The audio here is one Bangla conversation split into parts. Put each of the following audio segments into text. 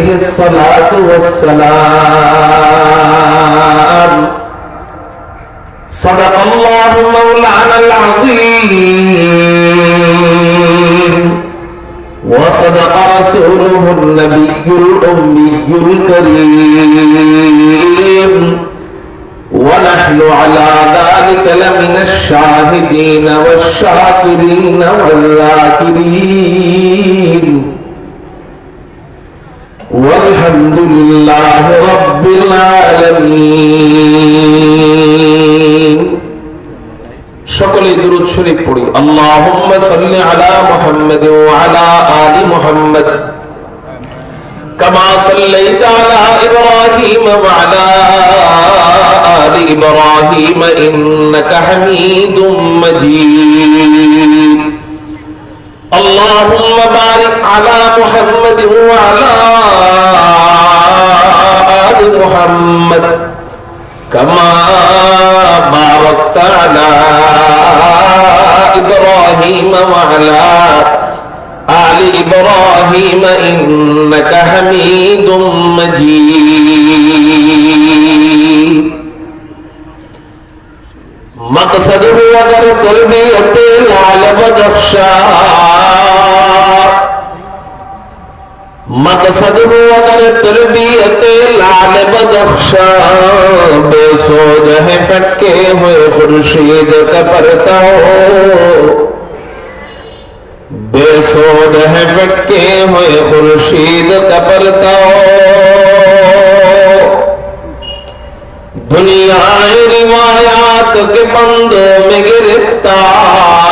عليه الصلاة والسلام صدق الله مولانا العظيم وصدق رسوله النبي الأمي الكريم ونحن على ذلك لمن الشاهدين والشاكرين والذاكرين والحمد لله رب العالمين সকলে দুরূদ শরীফ পড়ি আল্লাহুম্মা সাল্লি আলা মুহাম্মাদ ওয়া আলা আলি মুহাম্মাদ কামা সাল্লাইতা আলা ইব্রাহিম ওয়া আলা আলি ইব্রাহিম ইন্নাকা হামিদুম মাজিদ আল্লাহুম্মা বারিক আলা মুহাম্মাদ ওয়া আলা আলি মুহাম্মাদ كما باركت على إبراهيم وعلى آل إبراهيم إنك حميد مجيد مقصده अगर तलबियत लाल बदख्शा मकसद हो अगर तरबियत लाल बदख्शा बेसोज है फटके हुए खुर्शीद का परताओ बेसोज है फटके हुए खुर्शीद का परताओ दुनिया रिवायात के बंदों में गिरफ्तार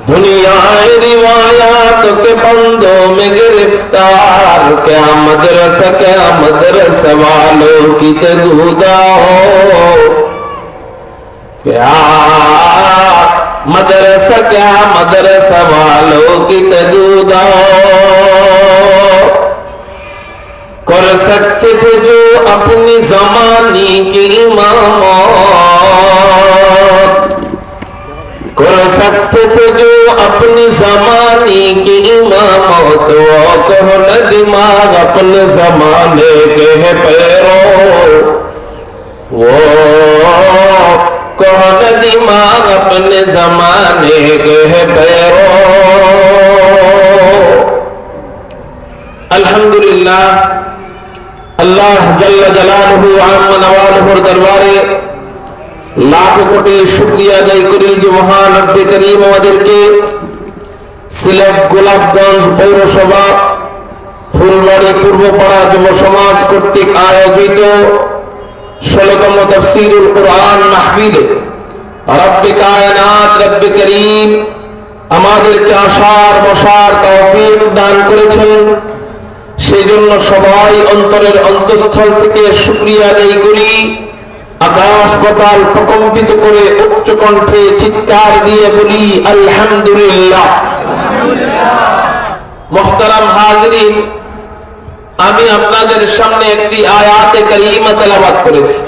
दुनिया रिवायात के बंदों में गिरफ्तार क्या मदरसा वालों की तदूदा हो क्या मदरसा वालों की तदूदा हो कर सकते थे जो अपनी ज़माने की इमामत कर सकते थे जो अपनी ज़माने की इमामत वो कहो न दिमाग अपने ज़माने के है पैरों वो कहो न दिमाग अपने ज़माने के है पैरों अल्हम्दुलिल्लाह अल्लाह जल्ल जलालहु आम्म नवालहुर दरबारे लाख कोटी शुक्रिया আদায় করি যে মহান রব্বে করিম আমাদেরকে সিলেট গোলাপগঞ্জ পৌরসভা ফুলবাড়ি পূর্বপাড়া যুব সমাজ কর্তৃক আয়োজিত 16তম তাফসীরুল কুরআন মাহফিলে রব্বে কায়নাত রব্বে করিম আমাদেরকে আসার বসার তৌফিক দান করেছেন সেই জন্য সবাই অন্তরের অন্তঃস্থল থেকে শুকরিয়া আদায় করি আকাশ পাতাল প্রকম্পিত করে উচ্চ কণ্ঠে চিৎকার দিয়ে বলি আলহামদুলিল্লাহ মুহতারাম হাজিরিন আমি আপনাদের সামনে একটি আয়াতে কারিমা তেলাওয়াত করেছি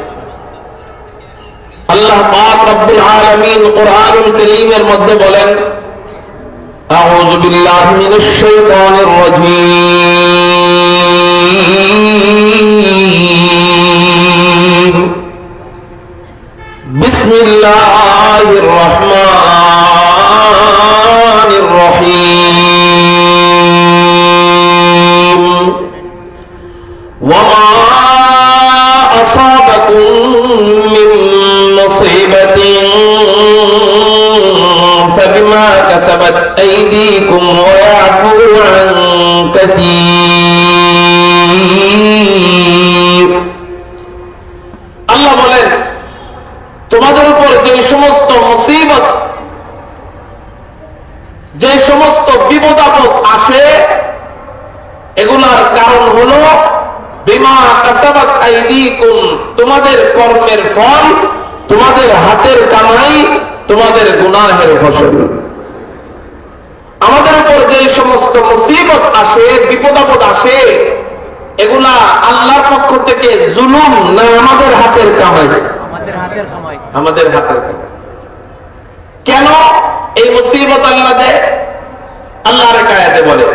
আল্লাহ পাক রব্বুল আলামিন কুরআনুল কারীমের মধ্যে বলেন আউযু বিল্লাহি মিনাশ শাইতানির রাজীম বিসমিল্লাহির রহমানির রহিম ওয়া মা আসাবাকুম মিন মুসিবাতিন ফাবিমা কাসাবাত আইদিকুম ওয়া ইয়াফু আন কাসীর আল্লাহ বলেন তোমাদের উপর যে সমস্ত মুসিবত যে সমস্ত বিপদ আপদ আসে এগুলার কারণ হলো বিমা কাসাবাত আইদিকুম তোমাদের কর্মের ফল তোমাদের হাতের কামাই তোমাদের গুনাহের ফসল আমাদের উপর যে সমস্ত মুসিবত আসে বিপদ আপদ আসে এগুলা আল্লাহর পক্ষ থেকে জুলুম না আমাদের হাতের কামাই আমাদের হাতের কামাই কেন এই মুসিবত আল্লাহ দেয় আল্লাহর আয়াতে বলে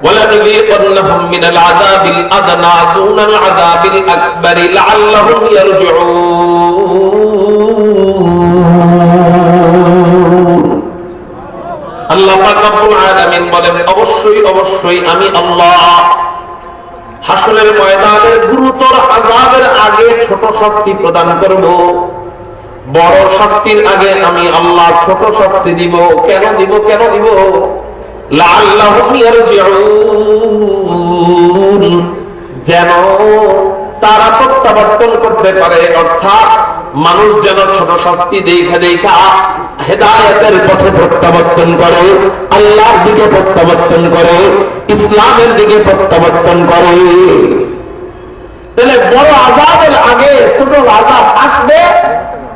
وَلَنُذِيقَنَّهُم مِّنَ الْعَذَابِ الْأَدْنَىٰ دُونَ الْعَذَابِ الْأَكْبَرِ لَعَلَّهُمْ يَرْجِعُونَ। আল্লাহ পাক রব্বুল আলামিন বলেন, অবশ্যই অবশ্যই আমি আল্লাহ হাসরের ময়দানে গুরুতর আযাবের আগে ছোট শাস্তি প্রদান করব, বড় শাস্তির আগে আমি আল্লাহ ছোট শাস্তি দিব। কেন দিব? কেন দিব? লাআল্লাহুম ইয়ারজিউন, যেন তারা প্রত্যাবর্তন করতে পারে, অর্থাৎ মানুষ যেন ছোট শাস্তি দেখা দেখা হেদায়েতের পথে প্রত্যাবর্তন করে, আল্লাহর দিকে প্রত্যাবর্তন করে, ইসলামের দিকে প্রত্যাবর্তন করে। তাহলে বড় আযাবের আগে ছোট আযাব আসবে।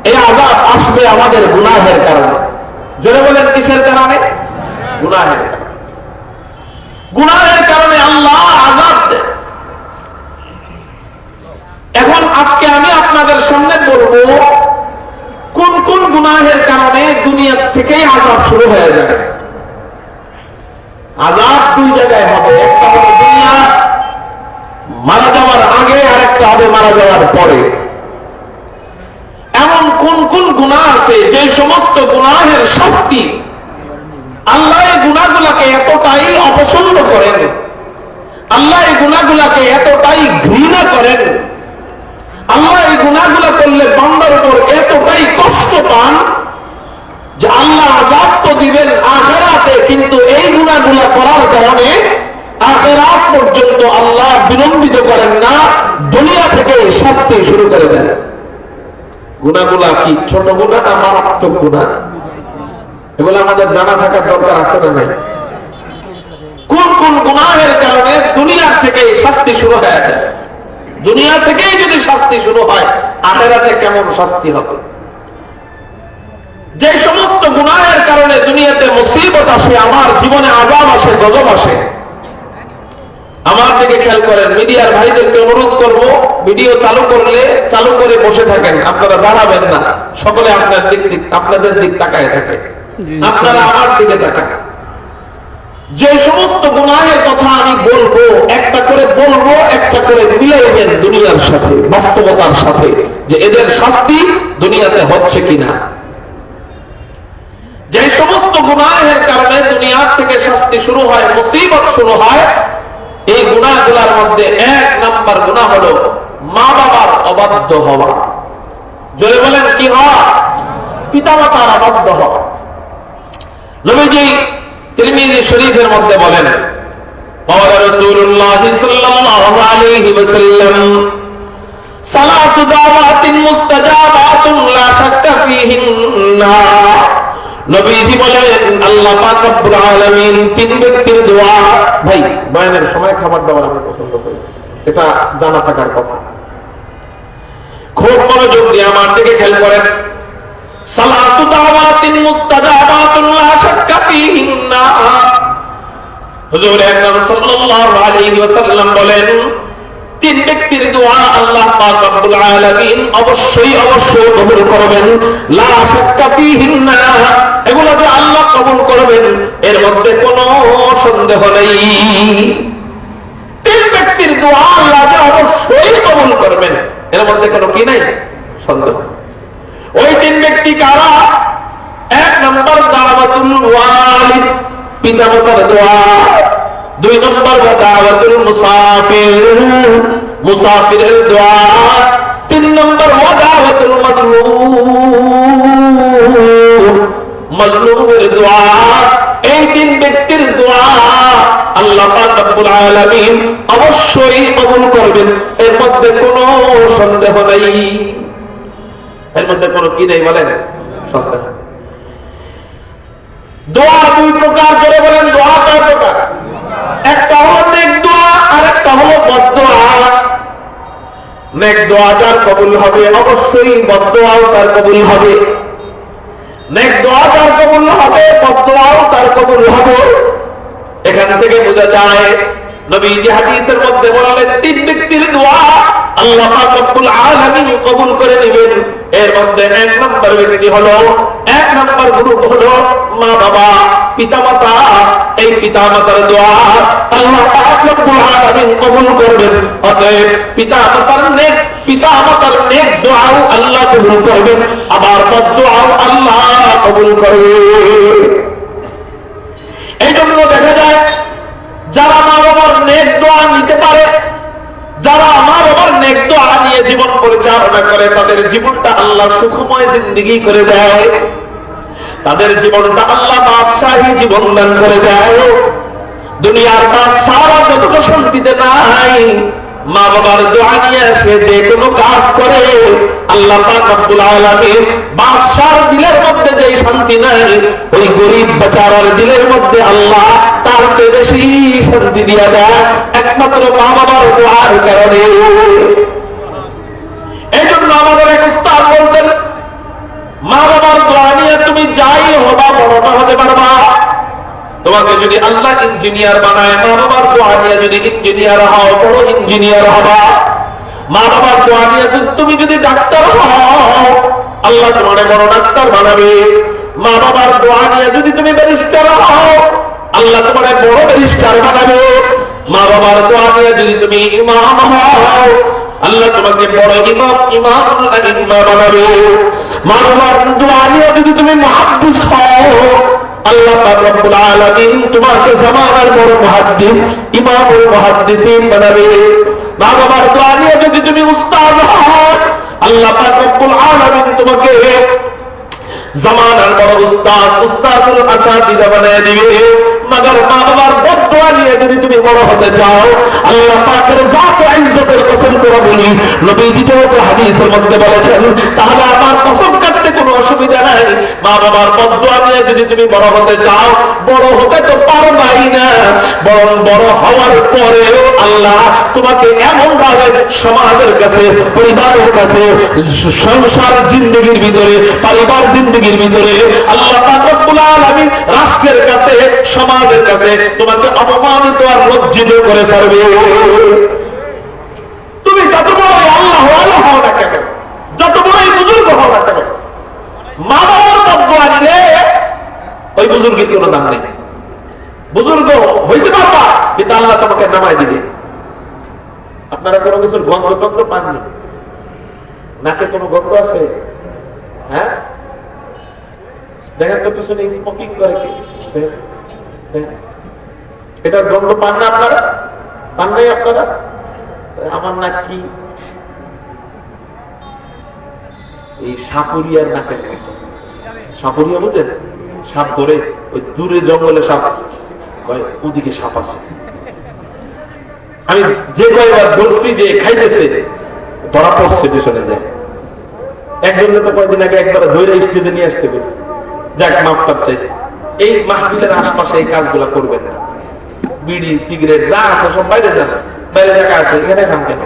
এই আযাব আসবে আমাদের গুনাহের কারণে। জোরে বলেন, কিসের কারণে? গুনাহের কারণে। গুনাহের কারণে আল্লাহ আযাব দেন। এখন আজকে আমি আপনাদের সামনে বলবো কোন কোন গুনাহের কারণে দুনিয়া থেকেই আযাব শুরু হয়ে যায়। আযাব দুই জায়গায় হবে, একটা হবে দুনিয়া মারা যাওয়ার আগে, আর একটা হবে মারা যাওয়ার পরে। এমন কোন কোন গুনাহ আছে যে সমস্ত গুনাহের শাস্তি আল্লাহ এই গুনাহগুলোকে এতটাই অপছন্দ করেন, আল্লাহ এই গুনাহগুলোকে এতটাই ঘৃণা করেন, আল্লাহ এই গুনাহগুলো করলে বান্দার উপর এতটাই কষ্ট পান যে আল্লাহ আযাব তো দিবেন আখিরাতে, কিন্তু এই গুনাহগুলো করার কারণে আখিরাত পর্যন্ত আল্লাহ বিলম্বিত করেন না, দুনিয়া থেকে শাস্তি শুরু করে দেন। গুনাহগুলো কি ছোট গুনাহ না মারাত্মক গুনাহ? এগুলো আমাদের জানা থাকার দরকার আছে না নাই? কোন কোন গুনাহের কারণে দুনিয়া থেকে শাস্তি শুরু হয়ে যায়? দুনিয়া থেকেই যদি শাস্তি শুরু হয়, আখিরাতে কেমন শাস্তি হবে? যে সমস্ত গুনাহের কারণে দুনিয়াতে মুসিবত আসে, আমার জীবনে আযাব আসে, গজব আসে, আমার দিকে খেয়াল করেন। মিডিয়ার ভাইদেরকে অনুরোধ করব, ভিডিও চালু করলে চালু করে বসে থাকেন, আপনারা দাঁড়াবেন না, সকলে আপনাদের দিক তাকায় থাকে, আপনারা আমার দিকে তাকান। যে সমস্ত গুনাহের কথা আমি বলবো, একটা করে বলবো, একটা করে মিলাইবেন দুনিয়ার সাথে, বাস্তবতার সাথে, যে এদের শাস্তি দুনিয়াতে হচ্ছে কিনা। যে সমস্ত গুনাহের কারণে দুনিয়ার থেকে শাস্তি শুরু হয়, মুসিবত শুরু হয়, এই গুনাহগুলোর মধ্যে এক নাম্বার গুনাহ হলো মা বাবার অবাধ্য হওয়া। জোরে বলেন, কি হওয়া? পিতামাতার অবাধ্য হওয়া। নবীজি তিরমিজি শরীফের মধ্যে বলেন, قال رسول الله صلى الله عليه وسلم ثلاث دعوات مستجابات لا شك فيهن। নবীজি বলেন, আল্লাহ পাক রব্বুল আলামিন তিন ব্যক্তির দোয়া। ভাই, বয়ানের সময় খাবার দাবার আমি পছন্দ করি, এটা জানা থাকার কথা। খুব মনোযোগ দিয়ে আমার দিকে খেয়াল করেন। সালাতু দাওয়াতিন মুস্তাজাবাতুন লা শাক্কা ফীহিন্না। হুজুর আকরাম সাল্লাল্লাহু আলাইহি ওয়াসাল্লাম বলেন, তিন ব্যক্তির দোয়া আল্লাহ পাক রব্বুল আলামিন অবশ্যই অবশ্যই কবুল করবেন। লা শাক্কা ফীহিন্না, এগুলো যে আল্লাহ কবুল করবেন এর মধ্যে কোনো সন্দেহ নেই। তিন ব্যক্তির দোয়া আল্লাহ যে অবশ্যই কবুল করবেন এর মধ্যে কোনো কি নাই? সন্দেহ। ওই তিন ব্যক্তি কারা? এক নম্বর দাওয়াতুল ওয়ালিদ, পিতামাতার দোয়া। দুই নম্বর দাওয়াতুল মুসাফির, মুসাফিরের দোয়া। তিন নম্বর দাওয়াতুল মাজলুম, মাজলুমের দোয়া। এই তিন ব্যক্তির দোয়া আল্লাহ পাক রব্বুল আলামিন অবশ্যই কবুল করবেন, এর মধ্যে কোনো সন্দেহ নেই। এর মধ্যে কোনো কি নেই বলেন? সন্দেহ। দোয়া দুই প্রকার, করে বলেন দোয়া কয় প্রকার? একটা হলো নেক দোয়া, আর একটা হলো বদদোয়া। নেক দোয়া যার কবুল হবে অবশ্যই বদদোয়াও তার কবুল হবে। নেক দোয়া তার কবুল হবে, বদদোয়াও তার কবুল হবে। এখান থেকে বোঝা যায় নবীজি হাদিসের মধ্যে বললেন তিন ব্যক্তির দোয়া আল্লাহ পাক রব্বুল আলামিন কবুল করে নেবেন। এর মধ্যে এক নম্বর ব্যক্তি হলো এক নম্বর গ্রুপ হলো মা বাবা, পিতামাতা। এই পিতামাতার দোয়া আল্লাহ পাক রব্বুল আলামিন কবুল করবেন। অতএব পিতামাতার নেক দোয়াও আল্লাহ কবুল করবেন, আবার বদদোয়াও আল্লাহ কবুল করবেন। এই জন্য দেখা যায় যারা মা বাবার নেক দোয়া নিতে পারে, যারা মা বাবার নেক দোয়া নিয়ে জীবন পরিচালনা করে, তাদের জীবনটা আল্লাহ সুখময় জিন্দেগি করে দেয়, তাদের জীবনটা আল্লাহ বাদশাহী জীবন দান করে দেয়। দুনিয়ার বাদশাহরা যতটা শান্তিতে নাই, মা বাবার দোয়া নিয়ে সে যে কোনো কাজ করে, আল্লাহ পাক রব্বুল আলামিন বাদশার দিলের মধ্যে যে শান্তি নাই, ওই গরিব বেচারার দিলের মধ্যে আল্লাহ তার চেয়ে বেশি শান্তি দিয়ে দেয়, একমাত্র মা বাবার দোয়ার কারণে। এই জন্য আমাদের এক উস্তাদ বলতেন, মা বাবার দোয়া নিয়ে তুমি যাই হবা বড় না হতে পারবা। তোমাকে যদি আল্লাহ ইঞ্জিনিয়ার বানায়, মা বাবার দোয়া নিয়ে যদি ইঞ্জিনিয়ার হও, বড় ইঞ্জিনিয়ার হবা। মা বাবার দোয়া নিয়ে তুমি যদি ডাক্তার হও, আল্লাহ তোমার বড় ডাক্তার বানাবে। মা বাবার দোয়া নিয়ে যদি তুমি ব্যারিস্টার হও, আল্লাহ তোমার বড় ব্যারিস্টার বানাবে। মা বাবার দোয়া নিয়ে যদি তুমি ইমাম হও, আল্লাহ তোমাকে বড় ইমামুল আইম্মা বানাবে। মা বাবার দোয়া নিয়ে যদি তুমি মুহাদ্দিস হও, আল্লাহ পাক রব্বুল আলামিন তোমাকে জামানার বড় মুহাদ্দিস, ইমামুল মুহাদ্দিসিন বানাবে। মা বাবার দোয়া নিয়ে যদি তুমি উস্তাদ হও, আল্লাহ পাক রব্বুল আলামিন তোমাকে জামানার বড় উস্তাদ, উস্তাদুল আসাতিজা বানিয়ে দিবে। মগর মা বাবার বদদোয়া নিয়ে যদি তুমি বড় হতে চাও, আল্লাহ পাকের জাত ও ইজ্জতের কসম করে বলি, নবীজি তো হাদিসের মধ্যে বলেছেন, তাহলে আমার কসম কাটতে কোনো অসুবিধা নাই। মা বাবার বদদোয়া নিয়ে যদি তুমি বড় হতে চাও, বড় হতে তো পারবাই না, বরং বড় হওয়ার পরেও আল্লাহ তোমাকে এমন ভাবে সমাজের কাছে, পরিবারের কাছে, সংসার জিন্দেগির ভিতরে, পরিবার জিন্দেগির ভিতরে আল্লাহ পাক রব্বুল আলামিন রাষ্ট্রের কাছে, সমাজের কাছে তোমাকে অপমানিত আর লজ্জিত করে ছাড়বে। তুমি যত বড় আল্লাহ ওয়ালা হও না কেন, যত বড়ই বুজুর্গ হও না কেন, মা বাবার বদদোয়া নিলে ওই বুজুর্গের কোনো দাম নেই। বুজুর্গ হইতে পারবা, কিন্তু আল্লাহ তোমাকে নামায় দিবে। আপনারা কোনো কিছুর গন্ধ টন্ধ পাননি? নাকে কোনো গন্ধ আছে? হ্যাঁ, দেখেন তো পিছনে স্মোকিং করে কি, এটার গন্ধ পান না আপনারা? পান নাই আপনারা? আমার নাক কি এই সাপুরিয়ার নাকের মতো। সাপুরিয়া বুঝেন? সাপ ধরে ওই দূরে জঙ্গলে সাপ, ওদিকে সাপ আছে। আমি যে কয়েকবার ধরছি যে খাইতেছে, ধরা পড়ছে পিছনে যায়। একজনের তো কয়েকদিন আগে একবার ধরে স্টেজে নিয়ে আসতে গেছে, যাক মাফটাপ চাইছে। এই মাহফিলের আশপাশে এই কাজগুলা করবেন না। বিড়ি সিগারেট যা আছে সব বাইরে যান, বাইরে জায়গা আছে, এখানে খান কেন?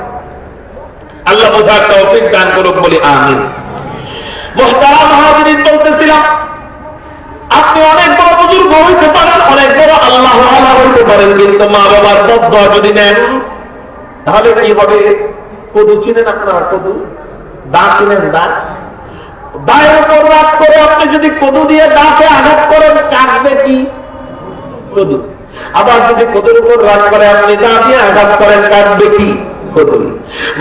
আল্লাহ বোঝার তৌফিক দান করুক বলি আমিন। মুহতারাম হাজিরিন, বলতেছিলাম আপনি অনেক বড় বুজুর্গ হইতে পারেন, অনেক বড় আল্লাহ ওয়ালা হইতে পারেন, কিন্তু মা বাবার বদদোয়া যদি নেন, তাহলে কি হবে? কদু চিনেন আপনারা? কদু দা চিনেন? দায়ের উপর রাগ করে আপনি যদি কদু দিয়ে দাঁতে আঘাত করেন, কাটবে কি? কদু। আবার যদি কদুর উপর রাগ করে আপনি দা দিয়ে আঘাত করেন, কাটবে কি? কদু।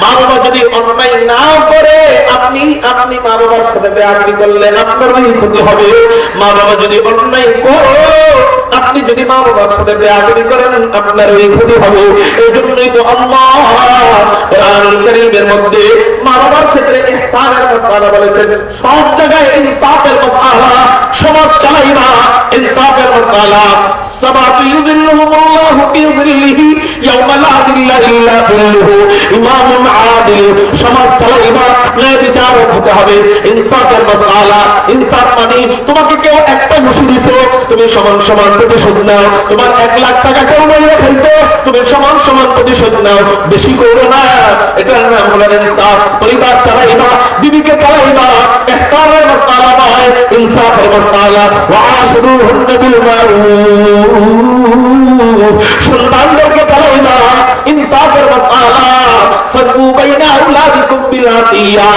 মা বাবা যদি অন্যায় না করে আপনি মা বাবার সাথে বেয়াদবি করলে আপনারই ক্ষতি হবে। মা বাবা যদি অন্যায় করে আপনি যদি মা বাবার সাথে বেয়াদবি করেন, আপনারই ক্ষতি হবে। এই জন্যই তো আল্লাহ কোরআনুল কারীমের মধ্যে মা বাবার ক্ষেত্রে ইহসানের মাসআলা বলেছেন। সব জায়গায় ইনসাফের মাসআলা, সমাজ চালাইবা ইনসাফের মাসআলা। সাবাতু ইউযিল্লুহুমুল্লাহু ফি যিল্লিহি ইয়াওমা লা যিল্লা ইল্লা যিল্লুহু। ইমামুন আদিল, সমাজ চালাইবা, ন্যায় বিচারক হতে হবে। ইনসাফের মাসআলা, ইনসাফ মানে তোমাকে কেউ একটা ঘুষি দিছে, তুমি সমান সমান প্রতিশোধ নাও। তোমার 1 লাখ টাকা কেউ মেরে খাইছে, তুমি সমান সমান প্রতিশোধ নাও, বেশি করো না। এটার নাম হলো ইনসাফ। পরিবার চালাইবা, বিবিকে চালাইবা, ইহসানের মাসআলা নয়, ইনসাফের মাসআলা। ওয়া আশরুহুন্না বিল মারুফ, সন্তানদেরকে চালাইবা, ইনসাফের মাসআলা। ফারকু বাইনা আওলাদিকুম বিল আতিয়া।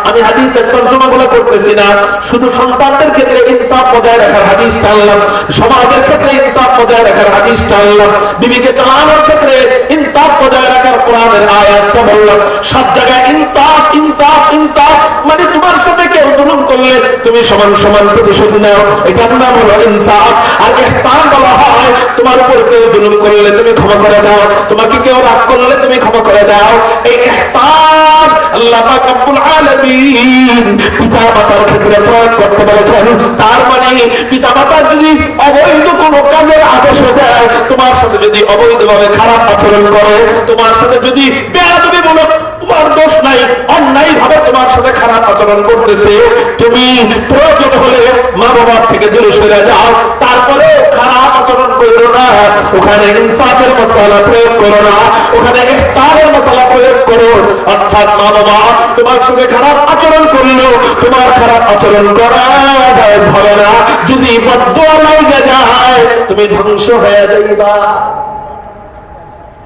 আমি হাদিসের তরজমাগুলো করতেছি না, শুধু সন্তানদের ক্ষেত্রে ইনসাফ বজায় রাখার হাদিস টানলাম, সমাজের ক্ষেত্রে ইনসাফ বজায় রাখার হাদিস টানলাম, বিবিকে চালানোর ক্ষেত্রে ইনসাফ বজায় রাখার কোরআনের আয়াতটা বললাম। সব জায়গায় ইনসাফ ইনসাফ ইনসাফ, মানে তোমার সাথে কেউ জুলুম করলে তুমি সমান সমান প্রতিশোধ নাও, এটার নাম হলো ইনসাফ। আর ইহসান বলা হয় তোমার উপর কেউ জুলুম করলে তুমি ক্ষমা করে দাও, তোমাকে কেউ রাগ করলে তুমি ক্ষমা করে দাও। এই ইহসান আল্লাহ পাক রব্বুল আলামিন পিতামাতার ক্ষেত্রে প্রয়োগ করতে বলেছেন। তার মানে পিতামাতা যদি অবৈধ কোনো কাজের আদেশ দেয়, তোমার সাথে যদি অবৈধভাবে খারাপ আচরণ করে, তোমার সাথে যদি বেয়াদবি বলো, তোমার দোষ নাই, অন্যায় ভাবে তোমার সাথে খারাপ আচরণ করতেছে, তুমি প্রয়োজন হলে মা বাবার থেকে দূরে সরে যাও, তারপরে খারাপ আচরণ করো না, ওখানে ইনসাফের মশলা প্রয়োগ করো না, ওখানে ইহসানের মশলা প্রয়োগ করো। অর্থাৎ মা বাবা তোমার সাথে খারাপ আচরণ করলো, তোমার খারাপ আচরণ করা জায়েজ হবে না। যদি বদদুয়া লাগে যায়, তুমি ধ্বংস হয়ে যাইবা।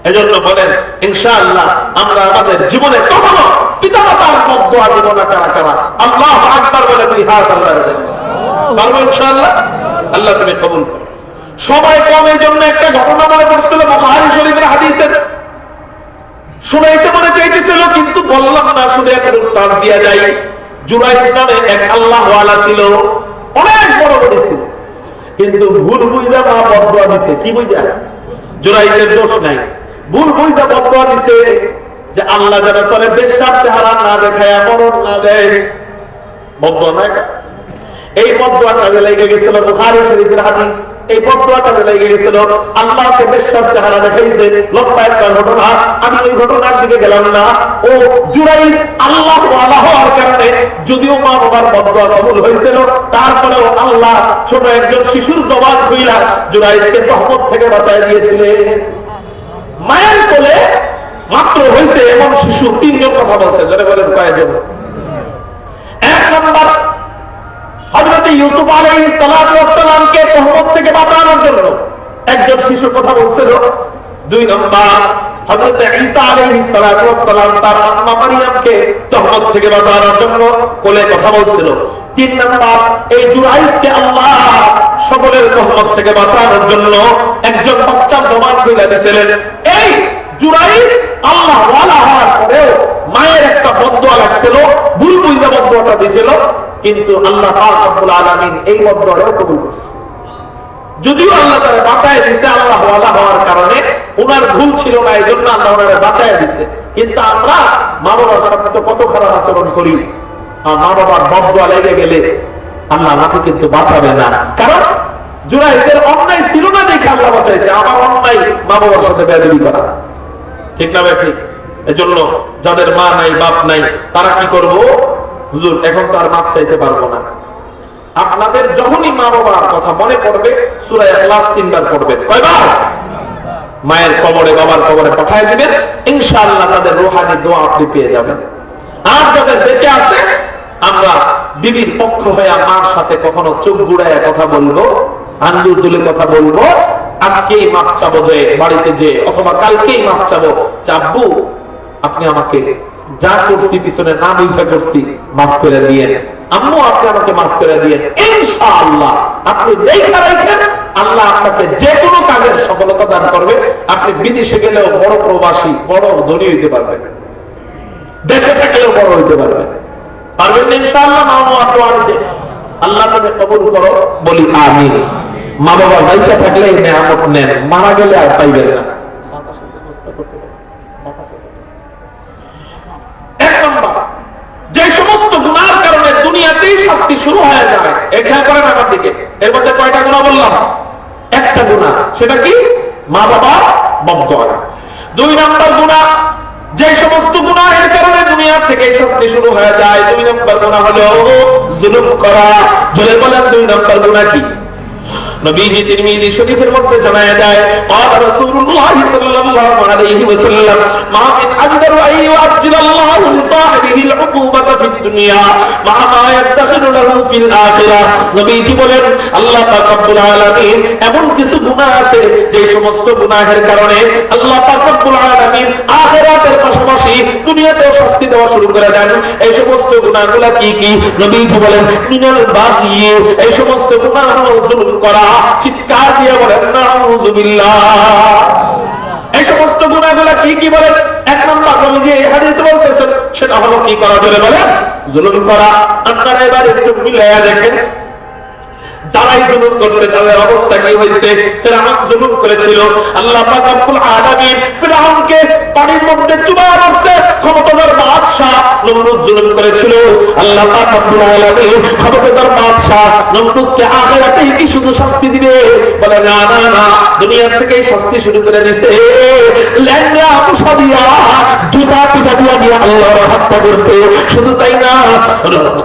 এজন্য বলেন ইনশাআল্লাহ আমরা আমাদের জীবনে কখনো পিতামাতার বদদুয়া দিব না। কারা কারা আল্লাহু আকবার বলে দুই হাত আল্লাহর কাছে পারবো ইনশাআল্লাহ? আল্লাহ তুমি কবুল করো। সময় কম, এই জন্য একটা ঘটনা মনে পড়ছিল বুখারী শরীফের হাদিসের, শুনাইতে মনে চাইতেছিল কিন্তু বললাম না, শুধু একটা টাচ দিয়া যাই। জুরাইজ নামে এক আল্লাহওয়ালা ছিল, অনেক বড় বড় ছিল, কিন্তু ভুল বুঝা মা বদদুয়া দিছে। কি বুঝা? জুরাইজের দোষ নাই, ভুল বুঝা বদদুয়া দিছে যে আল্লাহ যেন তোরে বেশ্যার চেহারা না দেখায়, মরণ না দেয়। বদদুয়া নাই, এই বদদুয়া কাজে লেগে গেছিল। বুখারী শরীফের হাদিস, এই বদদুয়া কাজে লেগে গেছিল। আল্লাহকে বেশ্যার চেহারা দেখাইছে, লম্বা একটা ঘটনা। আমি ওই ঘটনার দিকে গেলাম না। ও জুরাইজ আল্লাহওয়ালা হওয়ার কারণে যদিও মা বাবার বদদুয়া কবুল হয়েছিল, তারপরেও আল্লাহ ছোট একজন শিশুর জবান খুইলা জুরাইজকে রহমত থেকে বাঁচায় দিয়েছিলেন। মায়ের কোলে মাত্র হইতে এমন শিশু তিনজন কথা বলছে, যারা বলেন কয়েকজন? এক নম্বর হযরত ইউসুফ আলাইহিস সালাতু ওয়াস সালামকে তহমত থেকে বাঁচানোর জন্য একজন শিশু কথা বলছিল। দুই নম্বর হযরত ঈসা আলাইহিস সালাতু ওয়াস সালাম তার আম্মা মারিয়ামকে তহমত থেকে বাঁচানোর জন্য কোলে কথা বলছিল। তিন নম্বর এই জুরাইজকে আল্লাহ সকলের তহমত থেকে বাঁচানোর জন্য একজন বাচ্চা জবান খুলে দিয়েছিলেন। এই জুরাইজ আল্লাহ ওয়ালা হওয়ার পরেও মায়ের একটা বদদুয়া লাগছিল, ভুল বুঝে বদদুয়াটা দিয়েছিল, কিন্তু আল্লাহ পাক রব্বুল আলামিন এই বদদুয়াও কবুল করেছে। যদিও আল্লাহ তারে বাঁচায় দিয়েছে আল্লাহ ওয়ালা হওয়ার কারণে, ওনার ভুল ছিল না, এই জন্য আল্লাহ ওনারে বাঁচায় দিয়েছে। কিন্তু আমরা মা বাবার সাথে তো কত খারাপ আচরণ করি, মা বাবার বদদুয়া লেগে গেলে আল্লাহ আমাকে কিন্তু বাঁচাবে না। কারণ জুরাইজের অন্যায় ছিল না দেখে আল্লাহ বাঁচাইছে, আমার অন্যায় মা বাবার সাথে বেয়াদবি করা। ঠিক না ভাই? ঠিক। এজন্য যাদের মা নাই বাপ নাই তারা কি করবো? হুজুর এখন তো আর মাপ চাইতে পারবো না। আপনাদের যখনই মা বাবার কথা মনে পড়বে সূরা ইখলাস 3 বার পড়বেন। কয়বার? মায়ের কবরে বাবার কবরে পাঠিয়ে দিবেন, ইনশাআল্লাহ তাদের রূহানি দোয়া আপনি পেয়ে যাবেন। আর যাদের বেঁচে আছে, আমরা বিবির পক্ষ হয়ে মার সাথে কখনো চোখ ঘুরাইয়া কথা বলবো, আঙ্গুল তুলে কথা বলবো, আজকেই মাফ চাবো যে বাড়িতে যে, অথবা কালকেই মাফ চাবো যে আব্বু আপনি আমাকে যা করছি পিছনে না বুঝা করছি, মাফ করে দিয়েন। আম্মু আপনি আমাকে মাফ করে দিয়েন। ইনশাআল্লাহ আপনি দেখা রাখেন, আল্লাহ আপনাকে যে কোনো কাজের সফলতা দান করবে। আপনি বিদেশে গেলেও বড় প্রবাসী, বড় ধনী হইতে পারবেন, দেশে থাকলেও বড় হইতে পারবেন। পারবেন ইনশাআল্লাহ। আল্লাহ তুমি কবুল করো, বলি আমিন। মা বাবা বাইচা থাকলে এই নেয়ামত নেন, মারা গেলে আর পাইবেন না। এক নম্বর, যে সমস্ত গুনার কারণে দুনিয়াতেই শাস্তি শুরু হয়ে যায়, খেয়াল করেন আমার দিকে। এর মধ্যে কয়টা গুনাহ বললাম? একটা গুনাহ, সেটা কি? মা বাবা বদদুয়া। দুই নম্বর গুনাহ, যে সমস্ত গুনাহের কারণে দুনিয়া থেকে শাস্তি শুরু হয়ে যায়, দুই নম্বর গুনাহ হলো জুলুম করা। জোরে বলেন, দুই নম্বর গুনাহ কি? নবীজি তিরমিজি শরীফের মধ্যে জানায়া যায়, قال رسول الله صلى الله عليه وسلم ما من اجدر ان يؤجل الله لصاحبه العقوبة في الدنيا مع ما يدخر له في الاخره। নবীজি বলেন আল্লাহ পাক রব্বুল আলামিন এমন কিছু গুনাহ আছে যে সমস্ত গুনাহের কারণে আল্লাহ পাক রব্বুল আলামিন আখিরাতের পাশাপাশি শুরু করে দেন। এই সমস্ত গুনাহগুলো কি কি? নবীজি বলেন মিনাল বাগি, এই সমস্ত গুনাহ হলো জুলুম করা। চিৎকার দিয়ে বলেন নাউযুবিল্লাহ। এই সমস্ত গুনাহগুলো কি কি বলেন? এক নম্বর নবীজি এই হাদিসে বলতেছেন সেটা হলো কি করা? জোরে বলেন জুলুম করা। আপনারা এবার একটু মিলায়া দেখেন যারাই জুলুম করছে তাদের অবস্থা কি হয়েছে। ফিরআউন জুলুম করেছিল, আল্লাহ পাক রব্বুল আলামিন ফিরআউনকে পানির মধ্যে চুবায় রাখছে। ক্ষমতাধর বাদশা নমরুদ জুলুম করেছিল, আল্লাহ পাক রব্বুল আলামিন ক্ষমতাধর বাদশা নমরুদকে আখিরাতেই কি শুধু শাস্তি দিবে? বলে না না না, দুনিয়া থেকেই শাস্তি শুরু করে দিতে। ল্যাংড়া মুসা দিয়া জুতা পিটা দিয়া আল্লাহর হত্যা করছে। শুধু তাই না,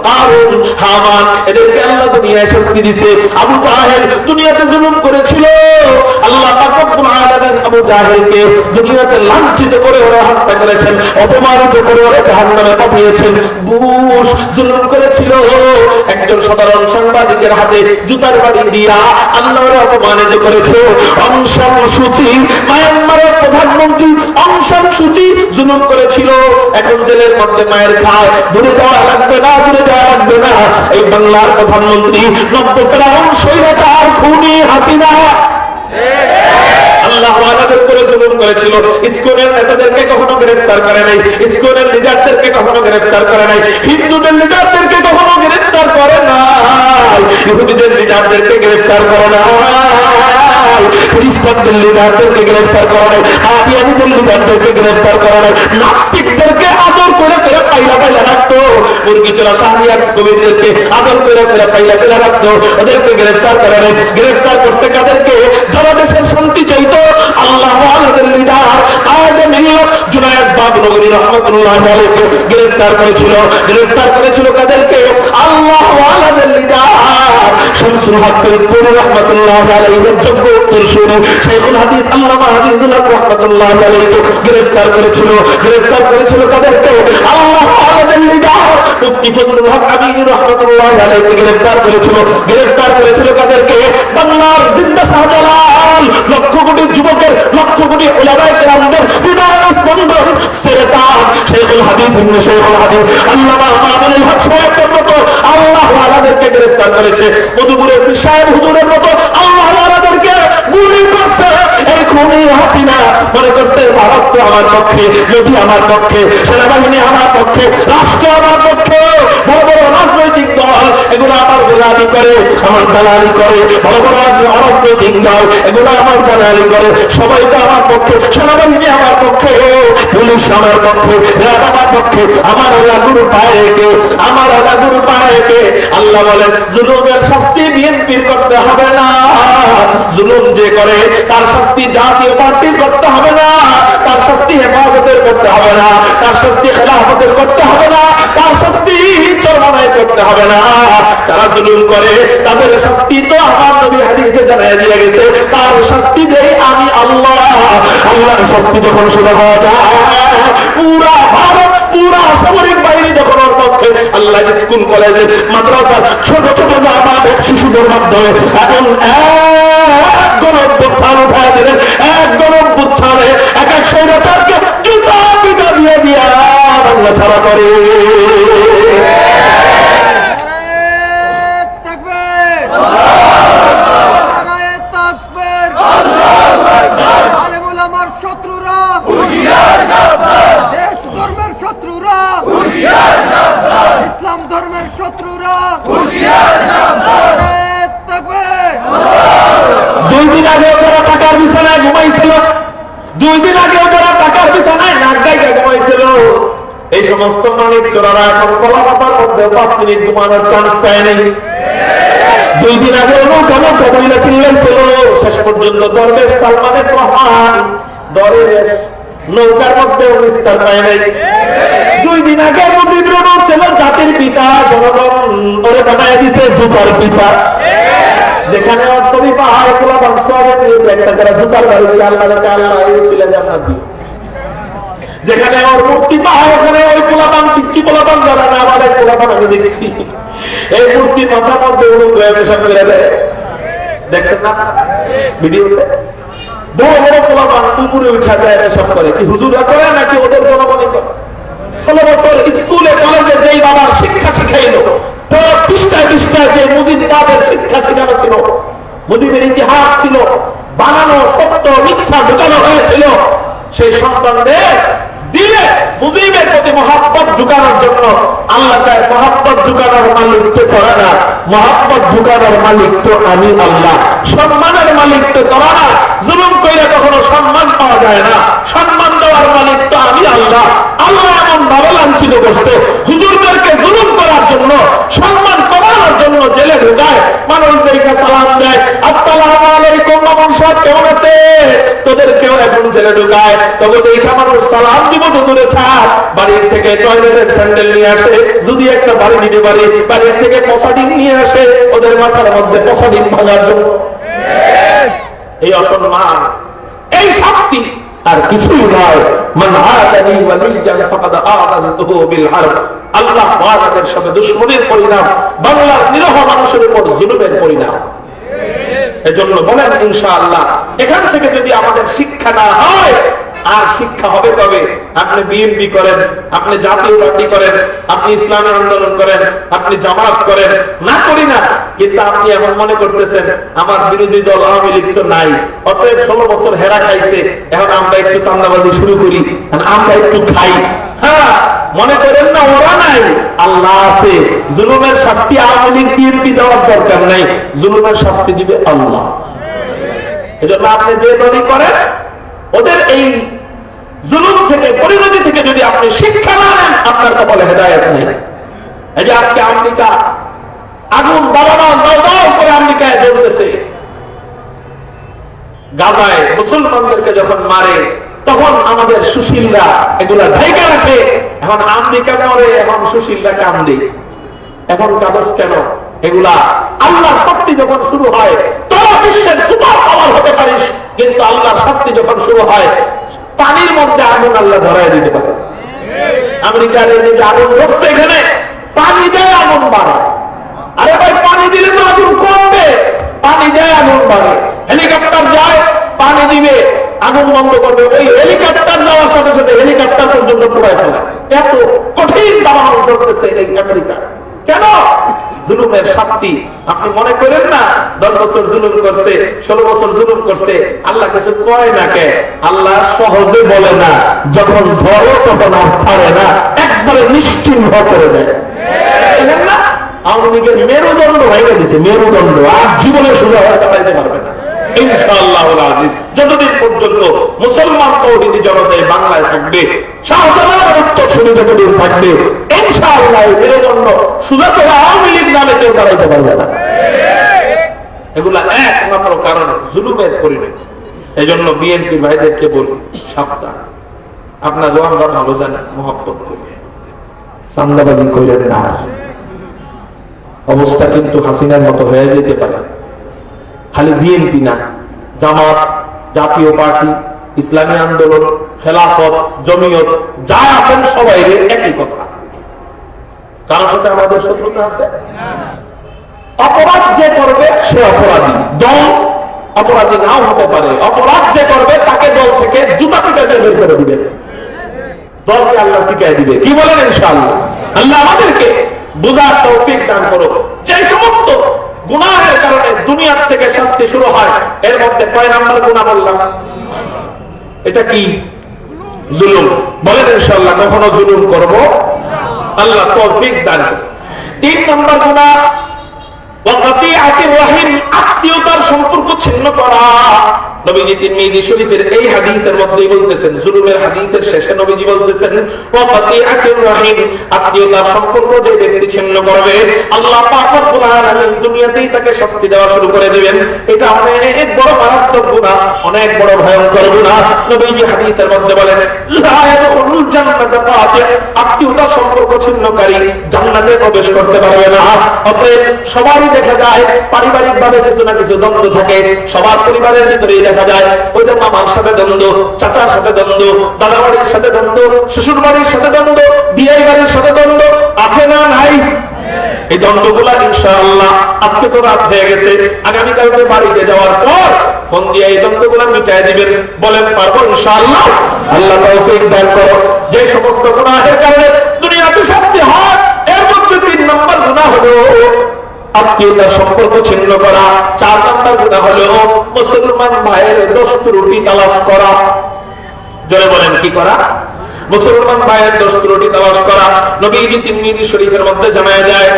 কারুন হামান এদেরকে আল্লাহ দুনিয়ায় শাস্তি দিতে। আবু জাহেল দুনিয়াতে জুলুম করেছিল, আল্লাহ পাক রব্বুল আলামিন আবু জাহেলকে দুনিয়াতে লাঞ্ছিত করে ওরা হত্যা করেছেন, অপমানিত করে ওরা জাহান্নামে পাঠিয়েছেন। বুশ জুলুম করেছিল, একজন সাধারণ সাংবাদিকের হাতে জুতার বাড়ি দিয়া আল্লাহর অপমানিত করেছে। অং সান সূচি মায়ানমারের প্রধানমন্ত্রী অং সান সূচি জুলুম করেছিল, এখন জেলের মধ্যে মায়ের খায়। দূরে যাওয়া লাগবে না, দূরে যাওয়া লাগবে না। এই বাংলার প্রধানমন্ত্রী নব্য ফেরাউন স্বৈরাচার খুনি হাসিনা আল্লাহ ওয়ালাদের করে জুলুম করেছিল। ইসকনের নেতাদেরকে কখনো গ্রেফতার করে নাই, ইসকনের লিডারদেরকে কখনো গ্রেফতার করে নাই, হিন্দুদের লিডারদেরকে কখনো গ্রেফতার করে নাই, ইহুদিদের লিডারদেরকে গ্রেফতার করে নাই, খ্রিস্টানদের লিডারদেরকে গ্রেফতার করে নাই, আদিয়ানিদের লিডারদেরকে গ্রেফতার করে নাই, নাস্তিকদেরকে আদর করে করে পাইলা পাইলা রাখতো, মুরগি চোরা শাহরিয়ার কবিদেরকে আদর করে করে পাইলা পাইলা রাখতো, ওদেরকে গ্রেফতার করে নাই। গ্রেফতার করতে কাদেরকে? যারা দেশের শান্তি চাইতো। আল্লাহ ওয়ালাদের লিডার আজম মিল্লাত জুনায়েদ বাগনগরী রহমাতুল্লাহ আলাইহি গ্রেফতার করেছিল। গ্রেফতার করেছিল কাদেরকে? আল্লাহ ওয়ালাদের লিডার শামসুল হক ফরিদপুর রহমাতুল্লাহ আলাইহির যোগ্য উত্তরসূরি শাইখুল হাদিস আল্লামা হাফিজুল হক রহমাতুল্লাহ আলাইহি গ্রেফতার করেছিল। গ্রেফতার করেছিল কাদেরকে? আল্লাহ ওয়ালাদের লিডার মুফতি ফজলুল হক আমিনী রহমাতুল্লাহ আলাইহি গ্রেফতার করেছিল। গ্রেফতার করেছিল কাদেরকে? বাংলার জিন্দা শাহজালাল, লক্ষ কোটি যুবকের, লক্ষ কোটি উলামায়ে কেরামদের হৃদয় স্পন্দন সেরেতান শাইখুল হাদিস ইবনে শাইখুল হাদিস আল্লামা মামুনুল হক সাহেবের মতো আল্লাহ ওয়ালাদেরকে গ্রেফতার করেছে। মধুপুরের পীর সাহেব হুজুরের মতো আল্লাহ ওয়ালাদেরকে গুলি করছে। এই খুনি হাসিনা মনে করছে ভারত তো আমার পক্ষে, নবী আমার পক্ষে, সেনাবাহিনী আমার পক্ষে, রাষ্ট্র আমার পক্ষে, বড় বড় রাজনৈতিক দল এগুলো আমার গোলামি করে, আমার দালালি করে, বড় বড় অরাজনৈতিক দল এগুলো আমার দালালি করে, সবাই তো আমার পক্ষে, সেনাবাহিনী আমার পক্ষে, পুলিশ আমার পক্ষে, র্যাব আমার পক্ষে, আমার আল্লাহর পায়ে কে, আমার আল্লাহর পায়ে কে। আল্লাহ বলেন জুলুমের শাস্তি বিএনপির করতে হবে না, জুলুম যে করে তার শাস্তি জাতীয় পার্টির করতে হবে না, তার শাস্তি হেফাজতের করতে হবে না, তার শাস্তি খেলাফতের করতে হবে না, তার শাস্তি চরমানায় করতে হবে না। যারা জুলুম করে তাদের শাস্তি তো আমার নবী হাদিসে জানায় দিয়ে গেছে, তার শাস্তি দেই আমি আল্লাহ। আল্লাহর শাস্তি যখন শুরু হয়ে যায়, পুরা ভারত, পুরা সামরিক বাহিনী যখন ওর পক্ষে, আল্লাহ স্কুল কলেজে মাদ্রাসা ছোট ছোট নাবালক শিশুদের মাধ্যমে এখন এক গণঅভ্যুত্থান উঠায় দিলেন, এক গণঅভ্যুত্থানে এক এক স্বৈরাচারকে জুতা পিটা দিয়ে দিয়া বাংলা ছাড়া করে। ইসলাম ধর্মের শত্রুরা 2 দিন আগে ওরা টাকার বিছানায় ঘুমাইছিল, 2 দিন আগে ওরা টাকার বিছানায় নাক গাইয়া ঘুমাইছিল। এই সমস্ত মানিক চোরারা এখন কলাপাতার মধ্যে 5 মিনিট ঘুমানোর চান্স পায় নাই। 2 দিন আগে নৌকা নৌকা বইলা চিল্লাইছিল, শেষ পর্যন্ত দরবেশ সালমানের রহমান দরবেশ নৌকার মধ্যে নিস্তার পায় নাই। 2 দিন আগে মুজিবুর রহমান ছিল জাতির পিতা, জনগণ ওরে বানায় দিছে জুতার পিতা। যেখানে ওর ছবি পাহাড় খোলা বাংশ একটা করে জুতার বাড়ি দিয়ে আল্লাহকে আল্লাহ এই ছিলে জান্নাত দিও। যেখানে ওর মূর্তি পাহাড়, ওখানে ওই পোলাপান পিচ্ছি পোলাপান যারা না আমাদের পোলাপান আমি দেখছি, এই মূর্তি মাথার মধ্যে উড়ুক হয়ে পেশা করে দেয়। দেখছেন না ভিডিওতে? বড় বড় পোলাপান উপরে উঠা দেয় সব করে। কি হুজুরা করে নাকি ওদের জনগণই করে? 16 বছর স্কুলে কলেজে যেই বাবার শিক্ষা শিখাইল, পৃষ্ঠায় পৃষ্ঠায় যে মুজিববাদের শিক্ষা শিখানো ছিল, মুজিবের ইতিহাস ছিল, বানানো সত্য মিথ্যা ঢুকানো হয়েছিল, সেই সন্তানদের দিলে মুজিবের প্রতি মহাব্বত ঢুকানোর জন্য আল্লাহ তার মহাব্বত ঢুকানোর মালিক তো করে না, মহাব্বত ঢুকানোর মালিক তো আমি আল্লাহ, সম্মানের মালিক তো তোরা না, জুলুম কইলে কখনো সম্মান পাওয়া যায় না, সম্মান দেওয়ার মালিক তো আমি আল্লাহ। আল্লাহ এমন ভাবে লাঞ্ছিত করছে, হুজুরদেরকে জুলুম করার জন্য, সম্মান কমানোর জন্য জেলে ঢুকায়, মানুষদেরকে সালাম দেয়, আসসালামু আলাইকুম মামুন সাহেব কেমন আছে, তোদেরকেও এখন জেলে ঢুকায়, তবে দেখা মানুষ সালাম দিব তো দূরে থাক, বাড়ির থেকে টয়লেটের স্যান্ডেল নিয়ে আসে, যদি একটা বাড়ি দিতে পারি, বাড়ির থেকে পচা ডিম নিয়ে আসে ওদের মাথার মধ্যে পচা ডিম ভাঙার জন্য। এই অসম্মান, এই শাস্তি আর কিছুই নয়। মান আদানি ওয়ালিয়ান ফাকাদ আযানতুহু বিল হারব, আল্লাহ ওয়ালাদের সাথে দুশমনের পরিণাম, বাংলার নিরহ মানুষের উপর জুলুমের পরিণাম। এজন্য বলেন ইনশাআল্লাহ, এখান থেকে যদি আমাদের শিক্ষা না হয়, আর শিক্ষা হবে কবে? আপনি বিএনপি করেন, আপনি জাতীয় পার্টি করেন, আপনি ইসলামী আন্দোলন করেন, আপনি জামাত করেন, না করি না, কিন্তু আপনি এখন মনে করতেছেন আমার বিরোধী দল আওয়ামী লীগ তো নাই, অতএব 16 বছর হেরা খাইছে, এখন আমরা একটু চাঁদাবাজি শুরু করি, আমরা একটু খাই। হ্যাঁ, মনে করেন না ওরা নাই, আল্লাহ আছে। জুলুমের শাস্তি আওয়ামী লীগ বিএনপি দেওয়ার দরকার নাই, জুলুমের শাস্তি দিবে আল্লাহ। এজন্য আপনি যে দলই করেন, ওদের এই জুলুম থেকে, পরিণতি থেকে যদি আপনি শিক্ষা না নেন, আপনার কপালে হেদায়েত নেই। এই যে আজকে আমেরিকা আগুন দাও করে আমেরিকায় জ্বলতেছে, গাজায় মুসলমানদেরকে যখন মারে তখন আমাদের সুশীলরা এগুলা ঢাইকা রাখে, এখন আমেরিকা মরে, এখন সুশীলরা কান্দে। এখন কাগজ কেন? এগুলা আল্লাহর শাস্তি যখন শুরু হয়, তোরা বিশ্বের সুপার পাওয়ার হতে পারিস, কিন্তু আল্লাহর শাস্তি যখন শুরু হয়, পানির মধ্যে আগুন আল্লাহ ধরায় দিতে পারে। আমেরিকার এই যে আগুন ধরছে, এখানে পানি দেয় আগুন বাড়ে। আরে ভাই, পানি দিলে তো আগুন কমবে, পানি দেয় আগুন বাড়ে। হেলিকপ্টার যায়, পানি দিবে, আগুন বন্ধ করবে, ওই হেলিকপ্টার যাওয়ার সাথে সাথে হেলিকপ্টার পর্যন্ত পুরাই ফেলে। এত কঠিন দাবানল করতেছে এই আমেরিকা। কেন? জুলুমের শাস্তি। আপনি মনে করেন না 10 বছর জুলুম করছে, 16 বছর জুলুম করছে, আল্লাহ কিছু করে না কে? আল্লাহ সহজে বলে না, যখন ধরো তখন আর ছাড়ে না, একবারে নিশ্চিহ্ন করে দেয়। না, আওয়ামী লীগের মেরুদণ্ড ভেঙে দিছে, মেরুদণ্ড, আর জীবনে সোজা হয়ে দাঁড়াইতে পারবে না ইনশাআল্লাহ আজিজ। যতদিন পর্যন্ত মুসলমান তৌহিদি জনতা বাংলায় থাকবে, শাহজালালের উত্তরসূরি যতদিন থাকবে, ইনশাআল্লাহ মেরুদণ্ড সোজা করে আওয়ামী লীগ নামে কেউ দাঁড়াইতে পারবে না। এগুলা একমাত্র কারণ জুলুমের পরিণতি। এই জন্য বিএনপি ভাইদেরকে বলি, সাবধান। আপনারও আমরা ভালো জানি, মহব্বত করি, চান্দাবাজি করেন না। অবস্থা কিন্তু হাসিনার মতো হয়ে যেতে পারে। খালি বিএনপি না, জামাত, জাতীয় পার্টি, ইসলামী আন্দোলন, খেলাফত, জমিয়ত, যা আছেন সবাই একই কথা। কারোর সাথে আমাদের শত্রুতা আছে? অপরাধ যে করবে সে অপরাধী, দল অপরাধী নাও হতে পারে। অপরাধ যে করবে তাকে দল থেকে জুতা পিটাতে বের করে দিবে, দলকে আল্লাহ টিকায় দিবে। কি বলেন ইনশাআল্লাহ? আল্লাহ আমাদেরকে বুঝার তৌফিক দান করো। যে সমস্ত গুনাহের কারণে দুনিয়ার থেকে শাস্তি শুরু হয়, এর মধ্যে কয় নাম্বার গুনাহ বললাম? এটা কি? জুলুম। বলেন ইনশাআল্লাহ কখনো জুলুম করব, আল্লাহ তৌফিক দান করো। 3 নম্বর গুনাহ ওয়াকাতিয়াতির রহিম, আত্মীয়তার সম্পর্ক ছিন্ন করা। নবীজি তিরমিজি শরীফের এই হাদিসের মধ্যেই বলতেছেন, জুলুমের হাদিসের শেষে নবীজি বলতেছেন ওয়াকাতিয়াতির রহিম, আত্মীয়তার সম্পর্ক যে ব্যক্তি ছিন্ন করবে, আল্লাহ পাক রব্বুল আলামিন দুনিয়াতেই তাকে শাস্তি দেওয়া শুরু করে দিবেন। এটা অনেক বড় মারাত্মক গুনাহ, অনেক বড় ভয়ঙ্কর গুনাহ। নবীজি হাদিসের মধ্যে বলেন লা ইয়াদখুলুল জান্নাতা কাতি', আত্মীয়তার সম্পর্ক ছিন্নকারী জান্নাতে প্রবেশ করতে পারবে না। অতএব সবারই দেখা যায় পারিবারিক ভাবে কিছু না কিছু দ্বন্দ্ব থাকে, সবার পরিবারের ভিতরেই দেখা যায় ওই যে মামার সাথে দ্বন্দ্ব, চাচার সাথে দ্বন্দ্ব, দাদা বাড়ির সাথে দ্বন্দ্ব, শ্বশুর বাড়ির সাথে দ্বন্দ্ব, বিয়ে বাড়ির সাথে দ্বন্দ্ব, আছে না নাই? এই দ্বন্দ্বগুলা ইনশাআল্লাহ আজকে তো রাত হয়ে গেছে, আগামীকালকে বাড়িতে যাওয়ার পর ফোন দিয়ে এই দ্বন্দ্বগুলা মিটায় দিবেন। বলেন পারবো ইনশাআল্লাহ? আল্লাহ তৌফিক দান করো। যে সমস্ত গুনাহের কারণে দুনিয়াতে শাস্তি হয়, এর মধ্যে 3 নম্বর গুনাহ হলো আত্মীয়তার সম্পর্ক ছিন্ন করা। 4 নম্বর গুনাহ হলো মুসলমান ভাইয়ের দোষ ত্রুটি তালাশ করা। জোরে বলেন, কি করা? মুসলমান ভাইয়ের দোষ ত্রুটি তালাশ করা। নবীজি তিরমিজি শরীফের মধ্যে জানায় যায়,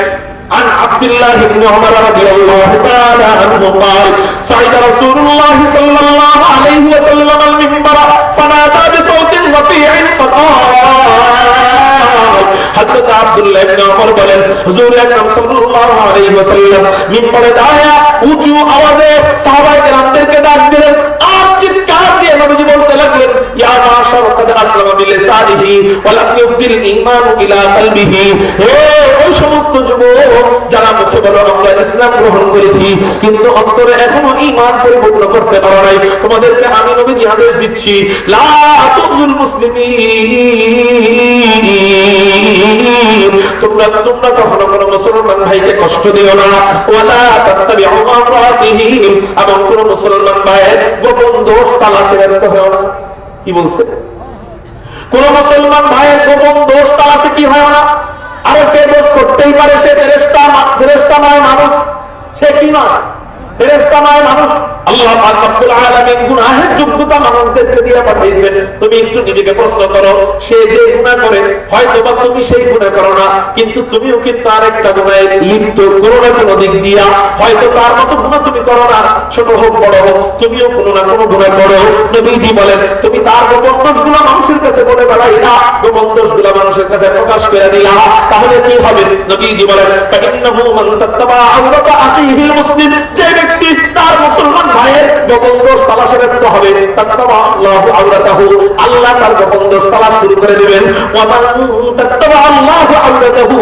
عن عبد الله بن عمر رضي الله تعالى عنه قال صعد رسول الله صلى الله عليه وسلم المنبر فنادى بصوت رفيع فقال حضرت আব্দুল্লাহ ইবনে ওমর বলেন, হুজুর আকরাম সাল্লাল্লাহু আলাইহি ওয়াসাল্লাম মিম্বরে দাঁড়িয়ে উঁচু আওয়াজে সাহাবায়ে কেরামদেরকে ডাক দিলেন আর চিৎকার দিয়ে নবীজি বলতে লাগলেন, ইয়া মাশার قد اسلم بلسانه ولم يبدل الايمان الى قلبه। হে ওই সমস্ত যুবক যারা মুখে বলো আমরা ইসলাম গ্রহণ করেছি কিন্তু অন্তরে এখনো ঈমান পরিপূর্ণ করতে পারো নাই, তোমাদেরকে আমি নবীজি আদেশ দিচ্ছি, লা তুযুল মুসলিমিন, তোমরা কখনো কোনো মুসলমান ভাইকে কষ্ট দিও না, ওয়ালা তাত্তাবিউ মারাতিহিম, এবং কোনো মুসলমান ভাইয়ের গোপন দোষ তালাশে ব্যস্ত হও না। কি বলছে? কোন মুসলমান ভাইয়ের গোপন দোষ তালাশে কি হয় না? আরে সে দোষ করতেই পারে, সে ফেরেশতা নয় মানুষ। সে কি নয়? ফেরেশতা নয় মানুষ। আল্লাহ পাক রব্বুল আলামিন গুনাহের যোগ্যতা মানুষদেরকে দিয়ে পাঠিয়েছেন। তুমি একটু নিজেকে প্রশ্ন করো, সে যে গুনাহ করে হয়তো বা তুমি সেই গুনাহ করো না, কিন্তু তুমিও কিন্তু আরেকটা গুনাহে লিপ্ত কোনো না কোনো দিক দিয়া, হয়তো তার মতো গুনাহ তুমি করো না, ছোট হোক বড় হোক, তুমিও কোনো না কোনো গুনাহ করো। নবীজি বলেন, তুমি তার গোপন দোষগুলো মানুষের কাছে বলে বেড়াইলা, গোপন দোষগুলো মানুষের কাছে প্রকাশ করে দিলা, তাহলে কি হবে? নবীজি বলেন, ফাইন্নাহু মান তাত্তাবা আওরাতা আখিহিল মুসলিম, যে ব্যক্তি তার মুসলমান ভাইয়ের গোপন দোষ তালাশে ব্যস্ত হবে, তাত্তাবা আল্লাহু আওরাতাহু, আল্লাহ তার গোপন দোষ তালাশ শুরু করে দিবেন। ওয়া মান তাত্তাবা আল্লাহু আওরাতাহু,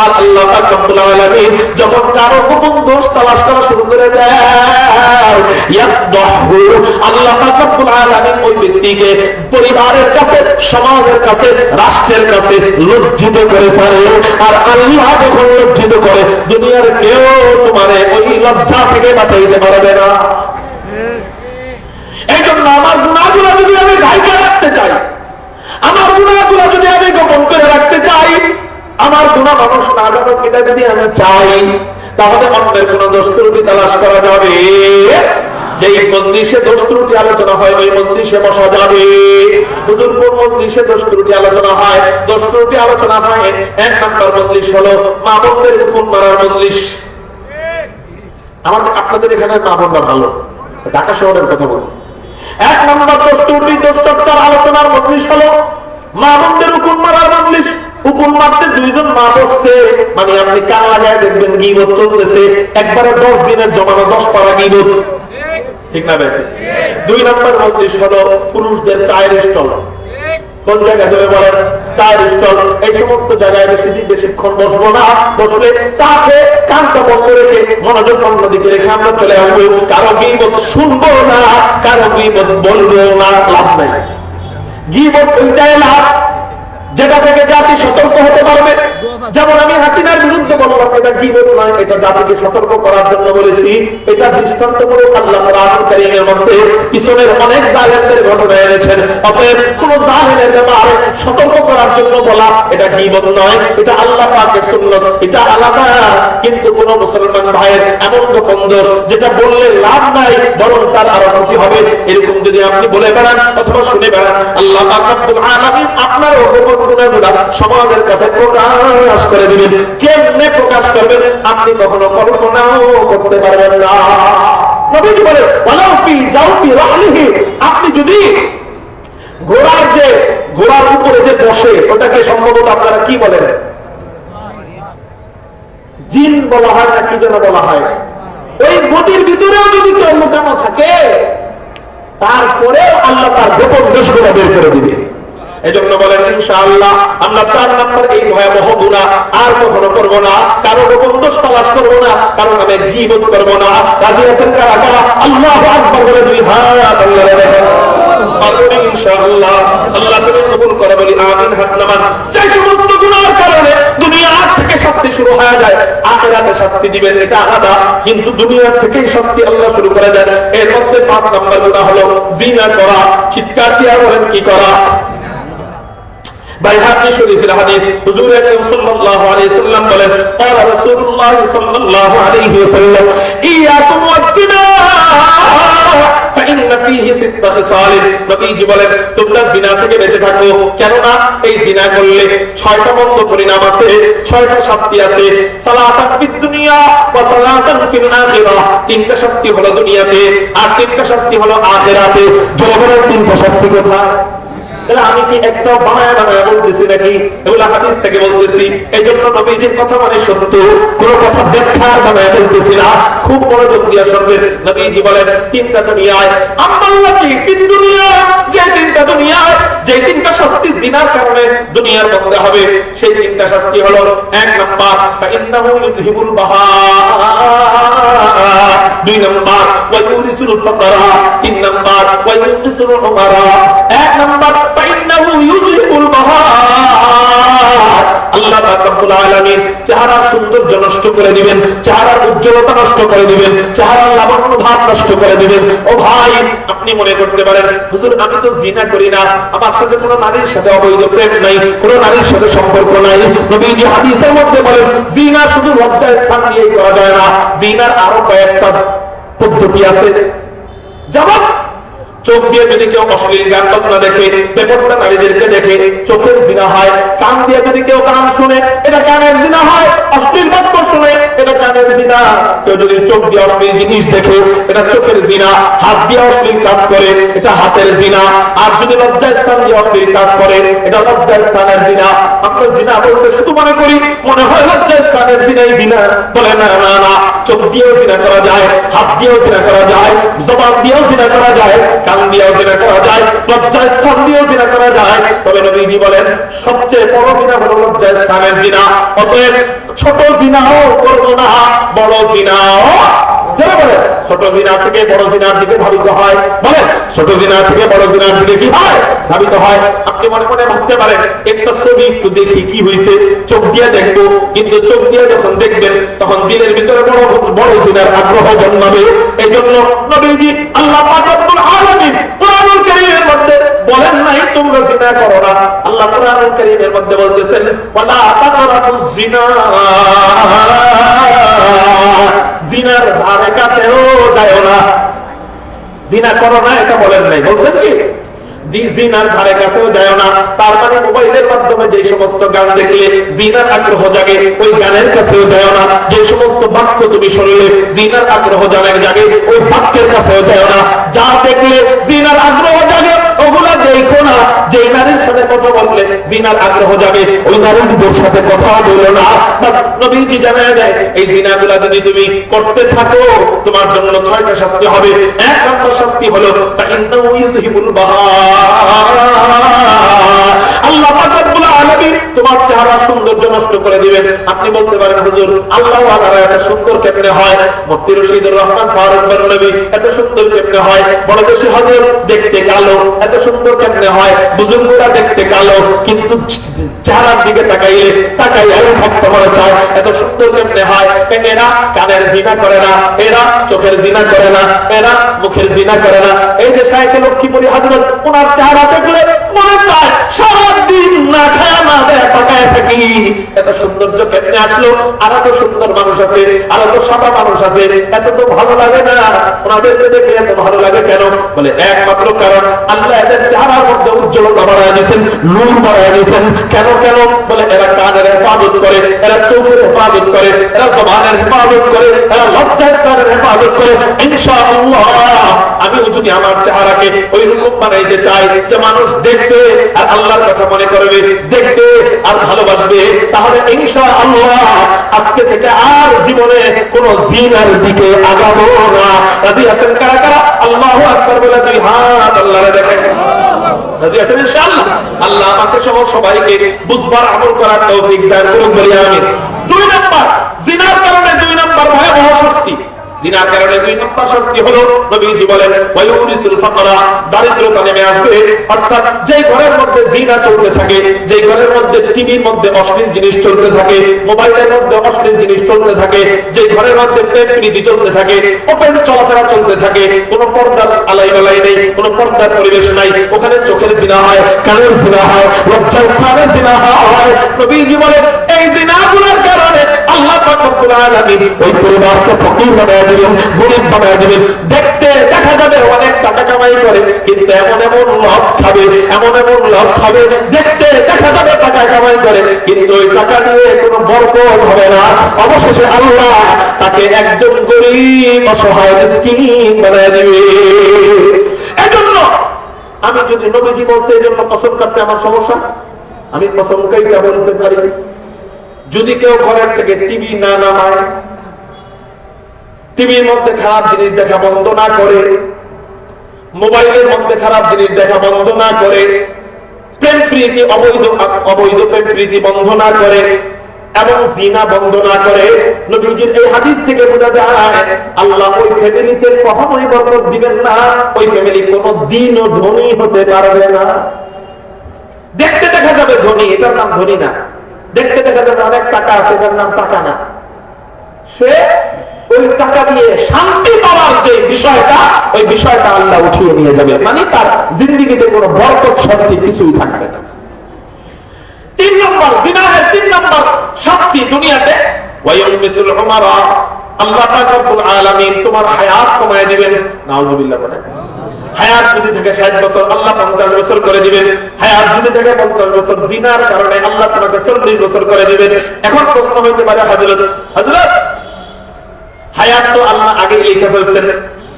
আল্লাহ পাক রব্বুল আলামিন যখন কারো গোপন দোষ তালাশ করা শুরু করে দেয়, ইয়াফদাহু, আল্লাহ পাক রব্বুল আলামিন ওই ব্যক্তিকে পরিবারের কাছে, সমাজের কাছে, রাষ্ট্রের কাছে লজ্জিত করে ফেলে। আর আল্লাহ যখন লজ্জিত করে, দুনিয়ার কেউ তোমারে ওই লজ্জা থেকে বাঁচাইতে পারবে না। এই জন্য আমার গুনাহগুলো যদি আমি ঢাইকা রাখতে চাই, আমার গুনাহগুলো যদি আমি গোপন করে রাখতে চাই, আমার গুনাহ মানুষ না জানুক এটা যদি আমি চাই, তাহলে অন্যের কোন দোষ ত্রুটি তালাশ করা যাবে। যেই মজলিসে দোষ ত্রুটি আলোচনা হয় ওই মজলিসে বসা যাবে। হুজুরপুর মজলিসে দোষ ত্রুটি আলোচনা হয়, দোষ ত্রুটি আলোচনা হয়। 1 নম্বর মজলিস হলো মা বোনদের খুন মারার মজলিস। আমাদের আপনাদের এখানে মা বোনরা ভালো, ঢাকা শহরের কথা বলছি। 1 নম্বর দোষ ত্রুটি দোষ চর্চার আলোচনার মজলিস হলো মা বোনদের হুকুম মারার মজলিস। হুকুম মারতে 2 জন মা বসছে, মানে আপনি কান লাগায় দেখবেন গীবত চলতেছে, একবারে 10 দিনের জমানো 10 পারা গীবত, ঠিক না ভাই? 2 নম্বর মজলিস হলো পুরুষদের চায়ের স্টল। কোন জায়গায় যাবে বলেন? চায়ের স্টল। এই সমস্ত জায়গায় বেশিক্ষণ বসবো না, বসলে চা খেয়ে কানটা বন্ধ রেখে মনোযোগ অন্যদিকে রেখে আমরা চলে আসবো। কারো গীবত শুনবো না, কারো গীবত বলবো না, লাভ নাই। গীবত ওইটাই লাভ যেটা থেকে জাতি সতর্ক হতে পারবে। যেমন আমি হাসিনার বিরুদ্ধে বললাম, এটা গীবত নয়, এটা জাতিকে সতর্ক করার জন্য বলেছি। এটা দৃষ্টান্তমূলক আল্লাহ কোরআনুল কারীমের মধ্যে পিছনের অনেক জালেমদের ঘটনা এনেছেন। অতএব কোন জালেমের ব্যাপারে সতর্ক করার জন্য বলা এটা গীবত নয়, এটা আল্লাহ পাকের সুন্নাত, এটা আলাদা। কিন্তু কোন মুসলমান ভাইয়ের এমন গোপন দোষ যেটা বললে লাভ নাই, বরং তার আরো ক্ষতি হবে, এরকম যদি আপনি বলে বেড়ান অথবা শুনে বেড়ান, আল্লাহ পাক রব্বুল আলামিন আপনার গোপন গুনাহগুলো সমাজের কাছে প্রকাশ করে দিবেন। কেমনে প্রকাশ করবেন আপনি কখনো কল্পনাও করতে পারবেন না। নবীজি বলে, ওয়ালাউ ফি জাওফি রাহলিহি, আপনি যদি ঘোড়ার উপরে যে বসে, ওটাকে সম্ভবত আপনারা কি বলেন? জিন বলা হয় না কি যেন বলা হয়। ওই গদির ভিতরেও যদি কেউ লুকানো থাকে, তারপরেও আল্লাহ তার গোপন দোষগুলো বের করে দিবে। এজন্য বলেন ইনশাআল্লাহ আমরা 4 নম্বর এই ভয়াবহ গুনাহ আর কখনো করব না, কারো গোপন দোষ তালাশ করব না, কারো নামে গীবত করব না। রাজি আছেন কারা কারা? আল্লাহু আকবার বলে 2 হাত আল্লাহর দেখেন বলি ইনশাআল্লাহ। আল্লাহ তুমি কবুল করে বলি আমিন। হাত নামান। যে সমস্ত গুনাহের কারণে দুনিয়া থেকে শাস্তি শুরু হয়ে যায়, আখিরাত দুনিয়াতে শাস্তি দিবেন এটা আলাদা, কিন্তু দুনিয়া থেকেই শাস্তি আল্লাহ শুরু করে দেন। এর মধ্যে 5 নম্বর গুনাহ হলো জিনা করা। চিৎকার দিয়ে বলেন কি করা? বাইহাকি শরীফের হাদিস, হুজুর আকরাম সাল্লাল্লাহু আলাইহি সাল্লাম বলেন, ক্বালা রাসূলুল্লাহ সাল্লাল্লাহু আলাইহি ওয়াসাল্লাম, ইয়াকুম ওয়াজ-জিনা ফাইন্না ফীহি সিত্তা খিসাল। নবীজি বলেন, তোমরা জিনা থেকে বেঁচে থাকো, কেন না এই জিনা করলে 6টা মন্দ পরিণাম আছে, 6টা শাস্তি আছে। সালাতান ফিদ দুনিয়া ওয়া সালাসান ফিল আখিরাহ। 3টা শাস্তি হলো দুনিয়াতে আর 3টা শাস্তি হলো আখিরাতে। জগতের 3টা শাস্তি কোথায়? আমি কি একটা বানায় বানায় বলতেছি নাকি? এগুলো হাদিস থেকে বলতেছি। এই জন্য নবীজির কথা মানে সত্য, কোন কথা ব্যাখ্যা বানায় বলতেছি না। খুব মনোযোগ দিয়ে শুনবেন। নবীজি বলেন 3টা দুনিয়ায়, আম্মাল্লাতি ফিদ দুনিয়া, যে 3টা দুনিয়ায়, যে 3টা শাস্তি জিনার কারণে দুনিয়ার মধ্যে হবে, সেই 3টা শাস্তি হলো 1 নাম্বার ফাইন্নাহু ইউযহিবুল বাহা, 2 নাম্বার ওয়া ইউরিসুল ফাকরা, 3 নাম্বার ওয়া ইউরিসুল উমারা। 1 নাম্বার ফাইন্নাহু ইউযহিবুল বাহা, আল্লাহ পাক রব্বুল আলামিন চেহারার সৌন্দর্য নষ্ট করে দিবেন, চেহারার উজ্জ্বলতা নষ্ট করে দিবেন, চেহারার লাবণ্য ভাব নষ্ট করে দিবেন। ও ভাই, আপনি মনে করতে পারেন, হুজুর আমি তো জিনা করি না, আমার সাথে কোনো নারীর সাথে অবৈধ প্রেম নাই, কোনো নারীর সাথে সম্পর্ক নাই। নবীজি হাদিসের মধ্যে বলেন, জিনা শুধু লজ্জার স্থান দিয়েই করা যায় না, জিনার আরো কয়েকটা পদ্ধতি আছে। যেমন চোখ দিয়ে যদি কেউ অশ্লীল গান বাজনা দেখে, বেপরোয়া নারীদেরকে দেখে, চোখের জিনা হয়। কান দিয়ে যদি কেউ গান শুনে, এটা কানের জিনা হয়। অশ্লীল বাক্য শুনে, এটা কানের জিনা। কেউ যদি চোখ দিয়ে অশ্লীল জিনিস দেখে, এটা চোখের জিনা। হাত দিয়ে অশ্লীল কাজ করে, এটা হাতের জিনা। আর যদি লজ্জা স্থান দিয়ে অশ্লীল কাজ করে, এটা লজ্জা স্থানের জিনা। আমরা জিনা বলতে শুধু মনে করি, মনে হয় লজ্জা স্থানের জিনাই জিনা। বলে না না না, চোখ দিয়েও জিনা করা যায়, হাত দিয়েও জিনা করা যায়, জবান দিয়েও জিনা করা যায়, কান দিয়েও জিনা করা যায়, লজ্জা স্থান দিয়েও জিনা করা যায়। তবে নবীজি বলেন, সবচেয়ে বড় জিনা হলো লজ্জা স্থানের জিনা। অতএব ছোট জিনাও করবো না, বড় জিনাও। ছোট জিনা থেকে বড় জিনার দিকে ধাবিত হয়। বলেন, ছোট জিনা থেকে বড় জিনার দিকে কি হয়? ধাবিত হয়। আপনি মনে মনে ভাবতে পারেন, একটা ছবি একটু দেখি কি হয়েছে, চোখ দিয়ে দেখবো। কিন্তু চোখ দিয়ে যখন দেখবেন, তখন দিনের ভিতরে বড় বড় জিনার আগ্রহ জন্মাবে। এই জন্য নবীজি আল্লাহ পাক রব্বুল আলামিন কোরআনুল কারীমের মধ্যে বলেন নাই তোমরা জিনা করো না। আল্লাহ কোরআনুল কারীমের মধ্যে বলতেছেন, ওয়ালা তাকরাবুজ জিনা, জিনার ধারে কাছেও যায় না। জিনা করো না এটা বলেন নাই, বলছেন কি জিনার ধারে কাছেও যায় না। তার মানে মোবাইলের মাধ্যমে যে সমস্ত গান দেখলে জিনার আগ্রহ জাগে, ওই গানের কাছেও যায় না। যে সমস্ত বাক্য তুমি শুনলে জিনার আগ্রহ জাগে, ওই বাক্যের কাছেও যায় না। যা দেখলে জিনার আগ্রহ জাগে, ওগুলা দেখো না। যে নারীর সাথে কথা বললে জিনার আগ্রহ জাগে, ওই নারীদের সাথে কথা বলো না। বাস নবীজি জানায় দেয়, এই জিনাগুলা যদি তুমি করতে থাকো, তোমার জন্য 6টা শাস্তি হবে। 1 নম্বর শাস্তি হলো ফাইন্নাহু ইউযহিবুল বাহা, আল্লাহ পাক রব্বুল আলামিন তোমার চেহারা সৌন্দর্য নষ্ট করে দিবেন। আপনি বলতে পারেন, হুজুর আল্লাহ ওয়ালারা এত সুন্দর কেমনে হয়? মুফতি রশিদুর রহমান ফারুক বর্ণবী এত সুন্দর কেমনে হয়? বড় বেশি হযরত দেখতে কালো, এত সুন্দর কেমনে হয়? বুজুর্গরা দেখতে কালো, কিন্তু চেহারার দিকে তাকাইলে ভক্ত মনে চায় এত সুন্দর কেমনে হয়? এরা কানের জিনা করে না, এরা চোখের জিনা করে না, এরা মুখের জিনা করে না। এই যে শায়েখ লক্ষ্মীপুরী হযরত, ওনার চেহারা দেখলে মনে চায় সারাদিন না খায় না দেয় তাকায় থাকি। এত সৌন্দর্য কেমনে আসলো? আর এত সুন্দর মানুষ আছে, আর এত সাদা মানুষ আছে, এত তো ভালো লাগে না। ওনাদেরকে দেখে এত ভালো লাগে কেন? বলে একমাত্র কারণ আল্লাহ এদের চেহারার মধ্যে উজ্জ্বলতা বাড়ায় দিয়েছেন, নূর বাড়ায় দিয়েছেন। কেন কেন? বলে এরা কানের হেফাজত করে, এরা চোখের হেফাজত করে, এরা জবানের হেফাজত করে, এরা লজ্জাস্থানের হেফাজত করে। ইনশাআল্লাহ আমিও যদি আমার চেহারাকে ওই রকম বানাইতে চাই যে মানুষ দেখবে আর আল্লাহর কথা মনে করবে, দেখবে আর ভালোবাসবে, তাহলে ইনশাআল্লাহ আজকে থেকে আর জীবনে কোন জিনার দিকে আগাবো না। রাজি আছেন কারা কারা? আল্লাহু আকবার বলে 2 হাত আল্লাহরে দেখেন। রাজি আছেন ইনশাআল্লাহ? আল্লাহ আমাকে সহ সবাইকে বুঝবার আমল করার তৌফিক দান করুন, বলি আমিন। 2 নাম্বার, জিনার কারণে 2 নাম্বার ভয়াবহ শাস্তি। জিনার কারণে 2 নম্বর শাস্তি হলো, নবীজি বলেন ওয়ায়ুরিসুল ফাকরা, দারিদ্রতা নেমে আসবে। অর্থাৎ যে ঘরের মধ্যে জিনা চলতে থাকে, যে ঘরের মধ্যে টিভির মধ্যে অশ্লীল জিনিস চলতে থাকে, মোবাইলের মধ্যে অশ্লীল জিনিস চলতে থাকে, যে ঘরের মধ্যে প্রেম প্রীতি চলতে থাকে, ওপেন চলাফেরা চলতে থাকে, কোনো পর্দার আলাই বালাই নেই, কোনো পর্দার পরিবেশ নাই, ওখানে চোখের জিনা হয়, কানের জিনা হয়, লজ্জাস্থানের জিনা হয়। নবীজি বলেন এই জিনাগুলোর কারণে আল্লাহ পাক রব্বুল আলামিন ওই পরিবারকে ফকির বানায় দিবেন, গরীব বানায় দিবেন। দেখতে দেখা যাবে অনেক টাকা কামাই করে, কিন্তু এমন এমন লস খাবে, এমন এমন লস হবে, দেখতে দেখা যাবে টাকা কামাই করে, কিন্তু ওই টাকা দিয়ে কোনো বরকত হবে না। অবশেষে আল্লাহ তাকে একজন গরীব অসহায় মিসকিন বানায় দিবে। এজন্য আমি যদি নবীজি বলছে এই জন্য কসম কাটতে আমার সমস্যা আছে, আমি কসম কাইটা বলতে পারি, যদি কেউ ঘরের থেকে টিভি না নামায়, টিভির মধ্যে খারাপ জিনিস দেখা বন্ধ না করে, মোবাইলের মধ্যে খারাপ জিনিস দেখা বন্ধ না করে, প্রেম প্রীতি অবৈধ প্রেম প্রীতি বন্ধ না করে এবং জিনা বন্ধ না করে, নবীজির এই হাদিস থেকে বোঝা যায় আল্লাহ ওই ফ্যামিলিতে কখনোই বরকত দিবেন না, ওই ফ্যামিলি কোনো দিনও ধনী হতে পারবে না। দেখতে দেখা যাবে ধনী, এটার নাম ধনী না। দেখতে দেখা যাবে অনেক টাকা আছে, এটার নাম টাকা না। সে ওই টাকা দিয়ে শান্তি পাওয়ার যে বিষয়টা, ওই বিষয়টা আল্লাহ উঠিয়ে নিয়ে যাবে, মানে তার জিন্দেগিতে কোনো বরকত শান্তি কিছুই থাকবে না। 3 নম্বর জিনাহের 3 নম্বর শাস্তি দুনিয়াতে ওয়ায়ুমিসুল উমারা, আল্লাহ পাক রব্বুল আলামিন তোমার হায়াত কমায় দিবেন। নাউযুবিল্লাহ বলেন। হায়াত যদি থেকে 60 বছর, আল্লাহ 50 বছর করে দিবেন। হায়াত যদি থেকে 50 বছর, জিনার কারণে আল্লাহ তোমাকে 40 বছর করে দিবেন। এখন প্রশ্ন হইতে পারে হযরত হায়াত তো আল্লাহ আগেই লিখে ফেলছেন,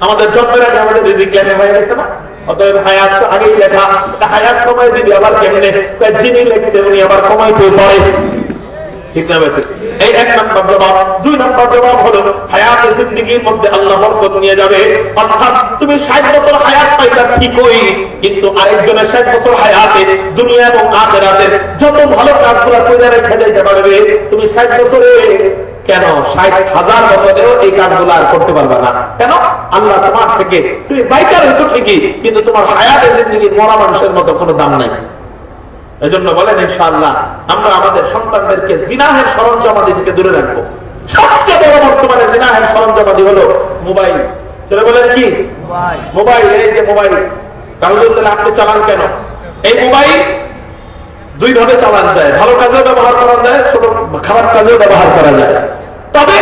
আমাদের জন্মের আগে আমাদের রিজিক লেখা হয়ে গেছে না, অতএব হায়াত তো আগেই লেখা, হায়াত কমাই দিবি আবার কেমনে? যিনি লিখছে উনি আবার কমাইতে পারে, ঠিক না? এই 1 নম্বর জবাব। 2 নম্বর জবাব হলো হায়াতে জিন্দেগির মধ্যে আল্লাহ বরকত নিয়ে যাবে। অর্থাৎ তুমি 60 বছর হায়াত পাইতা ঠিকই, কিন্তু আরেকজনের 60 বছর হায়াতে দুনিয়া এবং আখিরাতে যত ভালো কাজগুলো করে রেখে যাইতে পারবে, তুমি 60 বছরে কেন 60,000 বছরেও এই কাজগুলো আর করতে পারবে না। কেন? আল্লাহ তোমার থেকে, তুমি বাইকার হইছো ঠিকই, কিন্তু তোমার হায়াতে জিন্দেগির মরা মানুষের মতো কোনো দাম নাই। এজন্য বলেন ইনশাআল্লাহ আমরা আমাদের সন্তানদেরকে জিনাহের সরঞ্জামাদি থেকে দূরে রাখবো। সবচেয়ে বড় বর্তমানে জিনাহের সরঞ্জামাদি হলো মোবাইল। চলে বলেন কি মোবাইল? এই যে মোবাইল তাহলে আপনি চালান কেন? এই মোবাইল 2 ভাবে চালান যায়, ভালো কাজেও ব্যবহার করা যায়, ছোট খারাপ কাজেও ব্যবহার করা যায়। তবে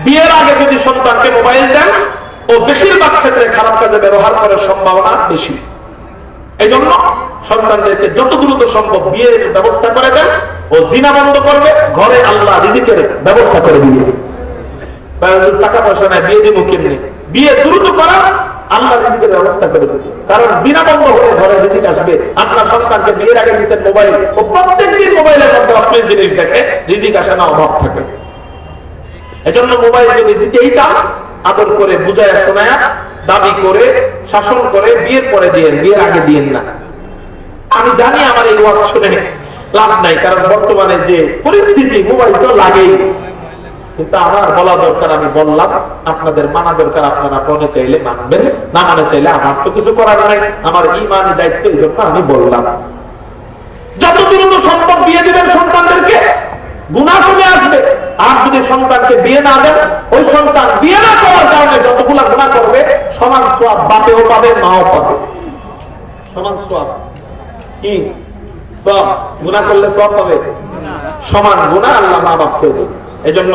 বিয়ের আগে যদি সন্তানকে মোবাইল দেন, ও বেশিরভাগ ক্ষেত্রে খারাপ কাজে ব্যবহার করার সম্ভাবনা বেশি। এই জন্য সন্তানদেরকে যত দ্রুত সম্ভব বিয়ের ব্যবস্থা করে দেন, ও জিনা বন্ধ করবে, ঘরে আল্লাহ রিজিকের ব্যবস্থা করে দিবে। টাকা পয়সা নাই, বিয়ে দিব কেমনি? বিয়ে দ্রুত করা, আল্লাহ রিজিকের ব্যবস্থা করে দেবে। কারণ জিনা বন্ধ হলে ঘরে রিজিক আসবে। আপনার সন্তানকে বিয়ের আগে দিচ্ছেন মোবাইল, ও প্রত্যেকদিন মোবাইলের মধ্যে অশ্লীল জিনিস দেখে, রিজিক আসে না, অভাব থাকে। এজন্য মোবাইল যদি দিতেই চান, আদর করে বুঝায় শোনায়া দাবি করে শাসন করে বিয়ের পরে দিয়েন, বিয়ের আগে দিয়েন না। আমি জানি আমার এই ওয়াজ শুনে লাভ নাই, কারণ বর্তমানে যে পরিস্থিতি মোবাইল তো লাগেই, কিন্তু আমার বলা দরকার, আমি বললাম, আপনাদের মানা দরকার। আপনারা মনে চাইলে মানবেন, না মানে চাইলে আমার তো কিছু করার নাই, আমার ঈমানি দায়িত্ব, এই জন্য আমি বললাম। যত দ্রুত সম্ভব বিয়ে দিবেন সন্তানদেরকে, গুনাহ কমে আসবে। আর যদি সন্তানকে বিয়ে না দেন, ওই সন্তান বিয়ে না করার কারণে যতগুলা গুনাহ করবে, সমান সওয়াব বাপেও পাবে, মাও পাবে, সমান সওয়াব। কি সওয়াব? গুনাহ করলে সওয়াব পাবে, সমান গুনাহ আল্লাহ মা বাপকেও দেবে। এজন্য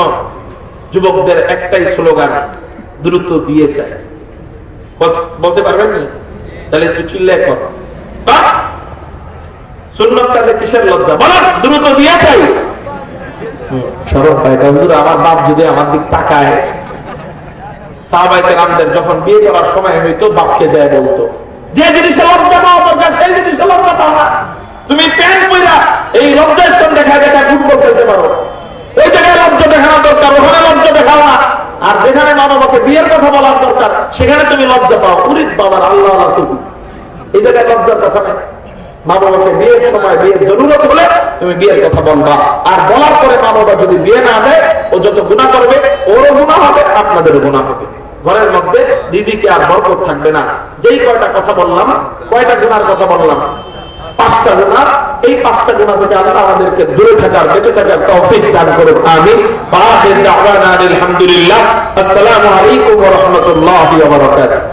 যুবকদের একটাই স্লোগান, দ্রুত বিয়ে চাই। বলতে পারবেন না? তাহলে চিল্লে কর, সুন্নত কাজে কিসের লজ্জা? বলেন দ্রুত বিয়ে চাই। শরম পায় হুজুর, আমার বাপ যদি আমার দিক তাকায়। সাহাবায়ে কেরামদের যখন বিয়ে করার সময় হইতো, বাপকে যায় বলতো, যে জিনিসে লজ্জা পাওয়া দরকার সেই জিনিসে লজ্জা পাও না। তুমি প্যান্ট পইরা এই লজ্জাস্থান দেখা দেখা ফুটবল খেলতে পারো, ওই জায়গায় লজ্জা দেখানো দরকার, ওখানে লজ্জা দেখাও না। আর যেখানে মা বাবাকে বিয়ের কথা বলার দরকার, সেখানে তুমি লজ্জা পাও। উরিদ বাবার আল্লাহ রাসূল, এই জায়গায় লজ্জার কথা নেই। মা বাবাকে বিয়ের সময়, বিয়ের জরুরত হলে তুমি বিয়ের কথা বলবা। আর বলার পরে মা বাবা যদি বিয়ে না দেয়, ও যত গুনাহ করবে, ওরও গুনাহ হবে, আপনাদেরও গুনাহ হবে। ঘরের মধ্যে রিজিকে আর বরকত থাকবে না। যেই কয়টা কথা বললাম, কয়টা গুনার কথা বললাম, 5টা গুনাহ। এই 5টা গুনাহ থেকে আল্লাহ আমাদেরকে দূরে থাকার, বেঁচে থাকার তৌফিক দান করুন, আমিন। ওয়া আখির দাওয়ানা আলহামদুলিল্লাহ। আসসালামু আলাইকুম ওয়া রাহমাতুল্লাহি ওয়া বারাকাতুহু।